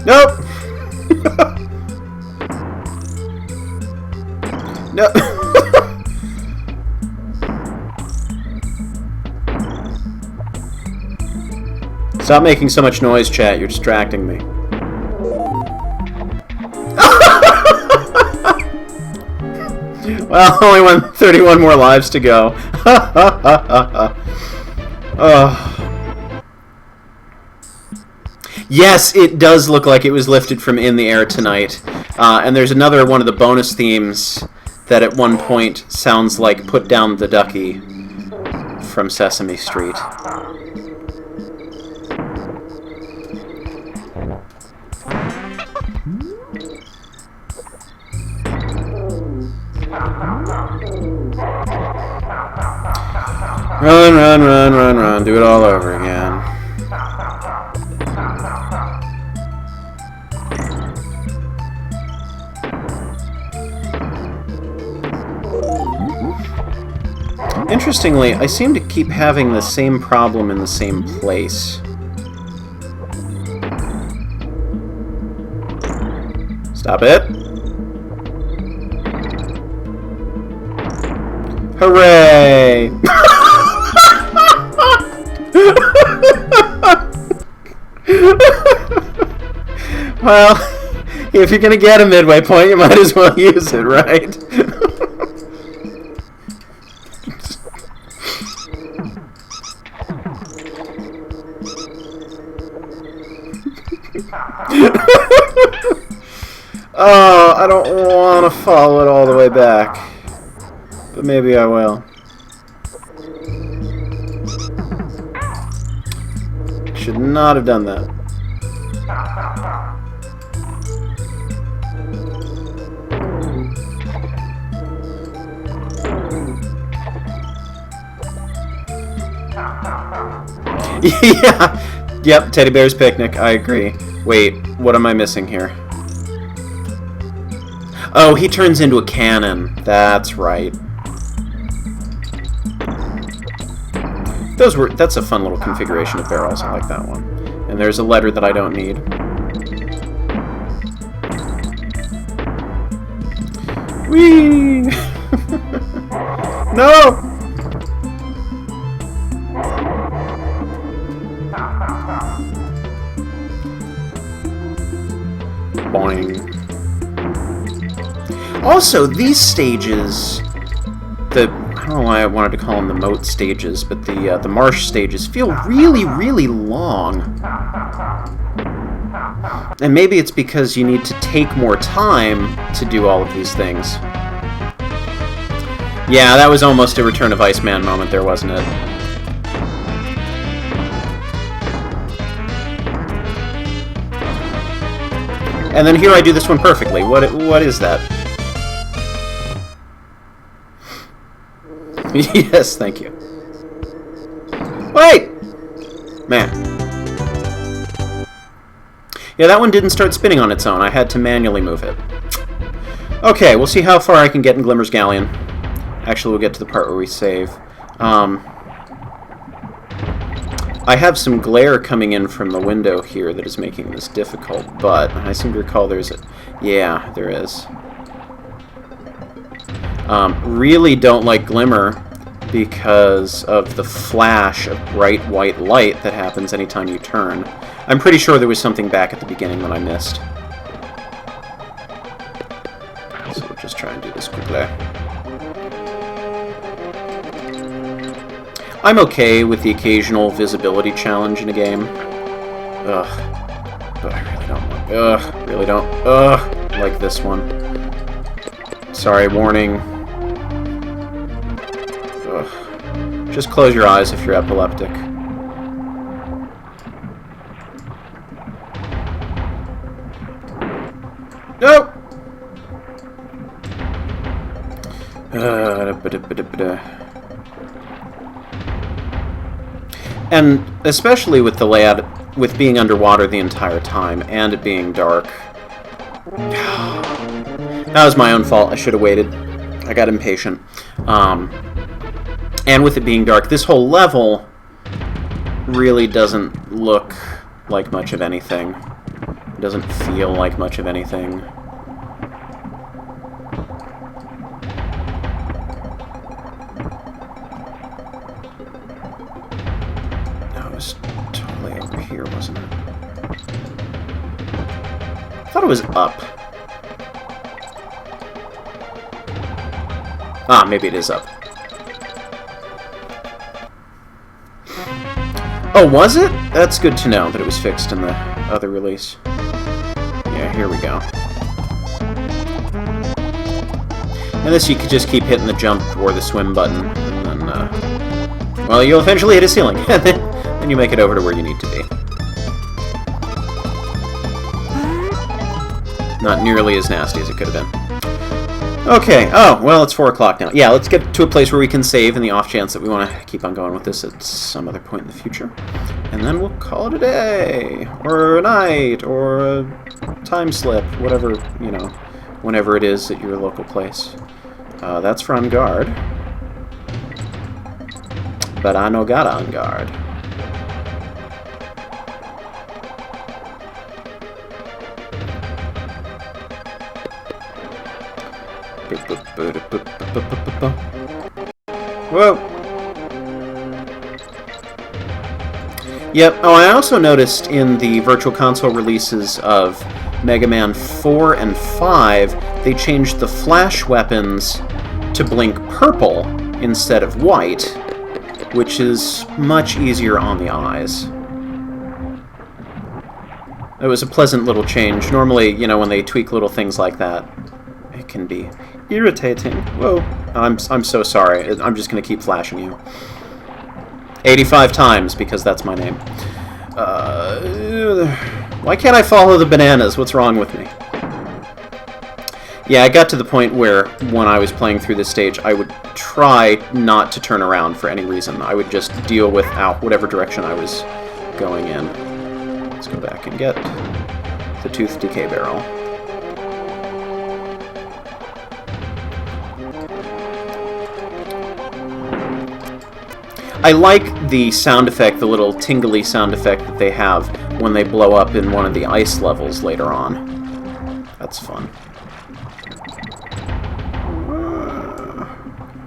Speaker 1: Nope! No. Stop making so much noise, chat. You're distracting me. Well, only 31 more lives to go. Oh. Yes, it does look like it was lifted from In the Air Tonight. And there's another one of the bonus themes that at one point sounds like Put Down the Ducky from Sesame Street. Run, run, run, run, run. Do it all over again. Interestingly, I seem to keep having the same problem in the same place. Stop it. Hooray! Well, if you're gonna get a midway point, you might as well use it, right? Oh, I don't want to follow it all the way back. But maybe I will. Should not have done that. Yeah. Yep, Teddy Bear's Picnic. I agree. Wait, what am I missing here? Oh, he turns into a cannon. That's right. That's a fun little configuration of barrels. I like that one. And there's a letter that I don't need. Whee! No! Boing. Also, these stages, I don't know why I wanted to call them the moat stages, but the marsh stages feel really, really long. And maybe it's because you need to take more time to do all of these things. Yeah, that was almost a Return of Iceman moment there, wasn't it? And then here I do this one perfectly. What is that? Yes, thank you. Wait! Man. Yeah, that one didn't start spinning on its own. I had to manually move it. Okay, we'll see how far I can get in Glimmer's Galleon. Actually, we'll get to the part where we save. I have some glare coming in from the window here that is making this difficult, but I seem to recall there's a... Yeah, there is. Really don't like Glimmer because of the flash of bright white light that happens anytime you turn. I'm pretty sure there was something back at the beginning that I missed. So we'll just try and do this quickly. I'm okay with the occasional visibility challenge in a game. Ugh. but I really don't like this one. Sorry, warning. Ugh. Just close your eyes if you're epileptic. Nope! And especially with the layout, with being underwater the entire time, and it being dark. That was my own fault. I should have waited. I got impatient. And with it being dark, this whole level really doesn't look like much of anything. It doesn't feel like much of anything. No, it was totally over here, wasn't it? I thought it was up. Ah, maybe it is up. Oh, was it? That's good to know that it was fixed in the other release. Yeah, here we go. And this you could just keep hitting the jump or the swim button, and then, well, you'll eventually hit a ceiling, and then you make it over to where you need to be. Not nearly as nasty as it could have been. Okay, oh, well, it's 4 o'clock now. Yeah, let's get to a place where we can save in the off chance that we want to keep on going with this at some other point in the future. And then we'll call it a day, or a night, or a time slip, whatever, you know, whenever it is at your local place. That's for on guard. But I no got on guard. Whoa! Yep, oh, I also noticed in the Virtual Console releases of Mega Man 4 and 5, they changed the flash weapons to blink purple instead of white, which is much easier on the eyes. It was a pleasant little change. Normally, you know, when they tweak little things like that, it can be irritating. Whoa. I'm so sorry. I'm just going to keep flashing you. 85 times, because that's my name. Why can't I follow the bananas? What's wrong with me? Yeah, I got to the point where, when I was playing through this stage, I would try not to turn around for any reason. I would just deal with whatever direction I was going in. Let's go back and get the Tooth Decay Barrel. I like the sound effect, the little tingly sound effect that they have when they blow up in one of the ice levels later on. That's fun.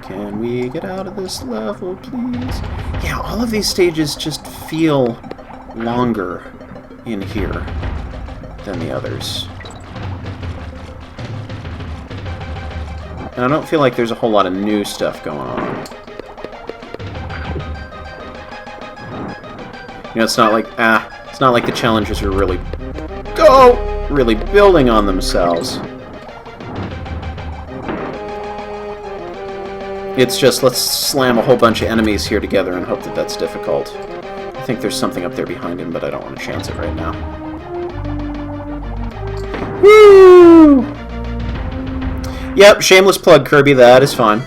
Speaker 1: Can we get out of this level, please? Yeah, all of these stages just feel longer in here than the others. And I don't feel like there's a whole lot of new stuff going on. You know, it's not like the challenges are really building on themselves. It's just, let's slam a whole bunch of enemies here together and hope that that's difficult. I think there's something up there behind him, but I don't want to chance it right now. Woo! Yep, shameless plug, Kirby, that is fine.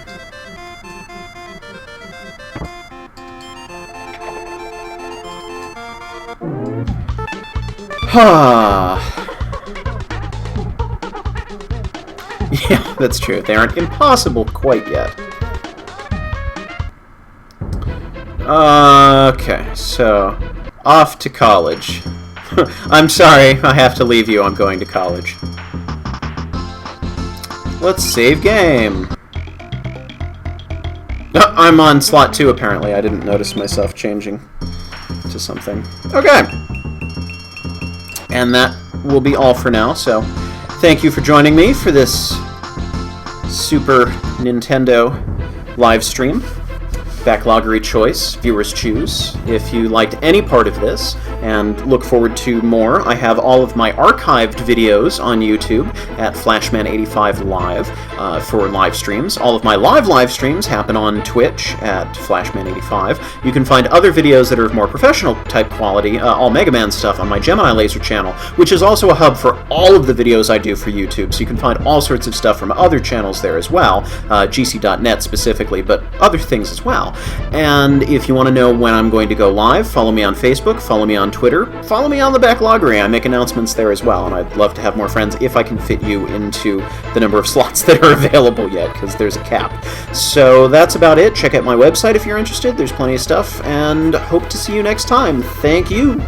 Speaker 1: Yeah, that's true. They aren't impossible quite yet. Okay, so off to college. I'm sorry, I have to leave you. I'm going to college. Let's save game. Oh, I'm on slot 2 apparently. I didn't notice myself changing to something. Okay. And that will be all for now, so thank you for joining me for this Super Nintendo live stream. Backloggery choice, viewers choose. If you liked any part of this and look forward to more, I have all of my archived videos on YouTube at Flashman85 Live for live streams. All of my live streams happen on Twitch at Flashman85. You can find other videos that are of more professional type quality, all Mega Man stuff, on my Gemini Laser channel, which is also a hub for all of the videos I do for YouTube, so you can find all sorts of stuff from other channels there as well, gc.net specifically, but other things as well. And if you want to know when I'm going to go live, follow me on Facebook, follow me on Twitter, follow me on the Backloggery. I make announcements there as well, and I'd love to have more friends if I can fit you into the number of slots that are available yet, because there's a cap. So that's about it. Check out my website if you're interested. There's plenty of stuff, and hope to see you next time. Thank you.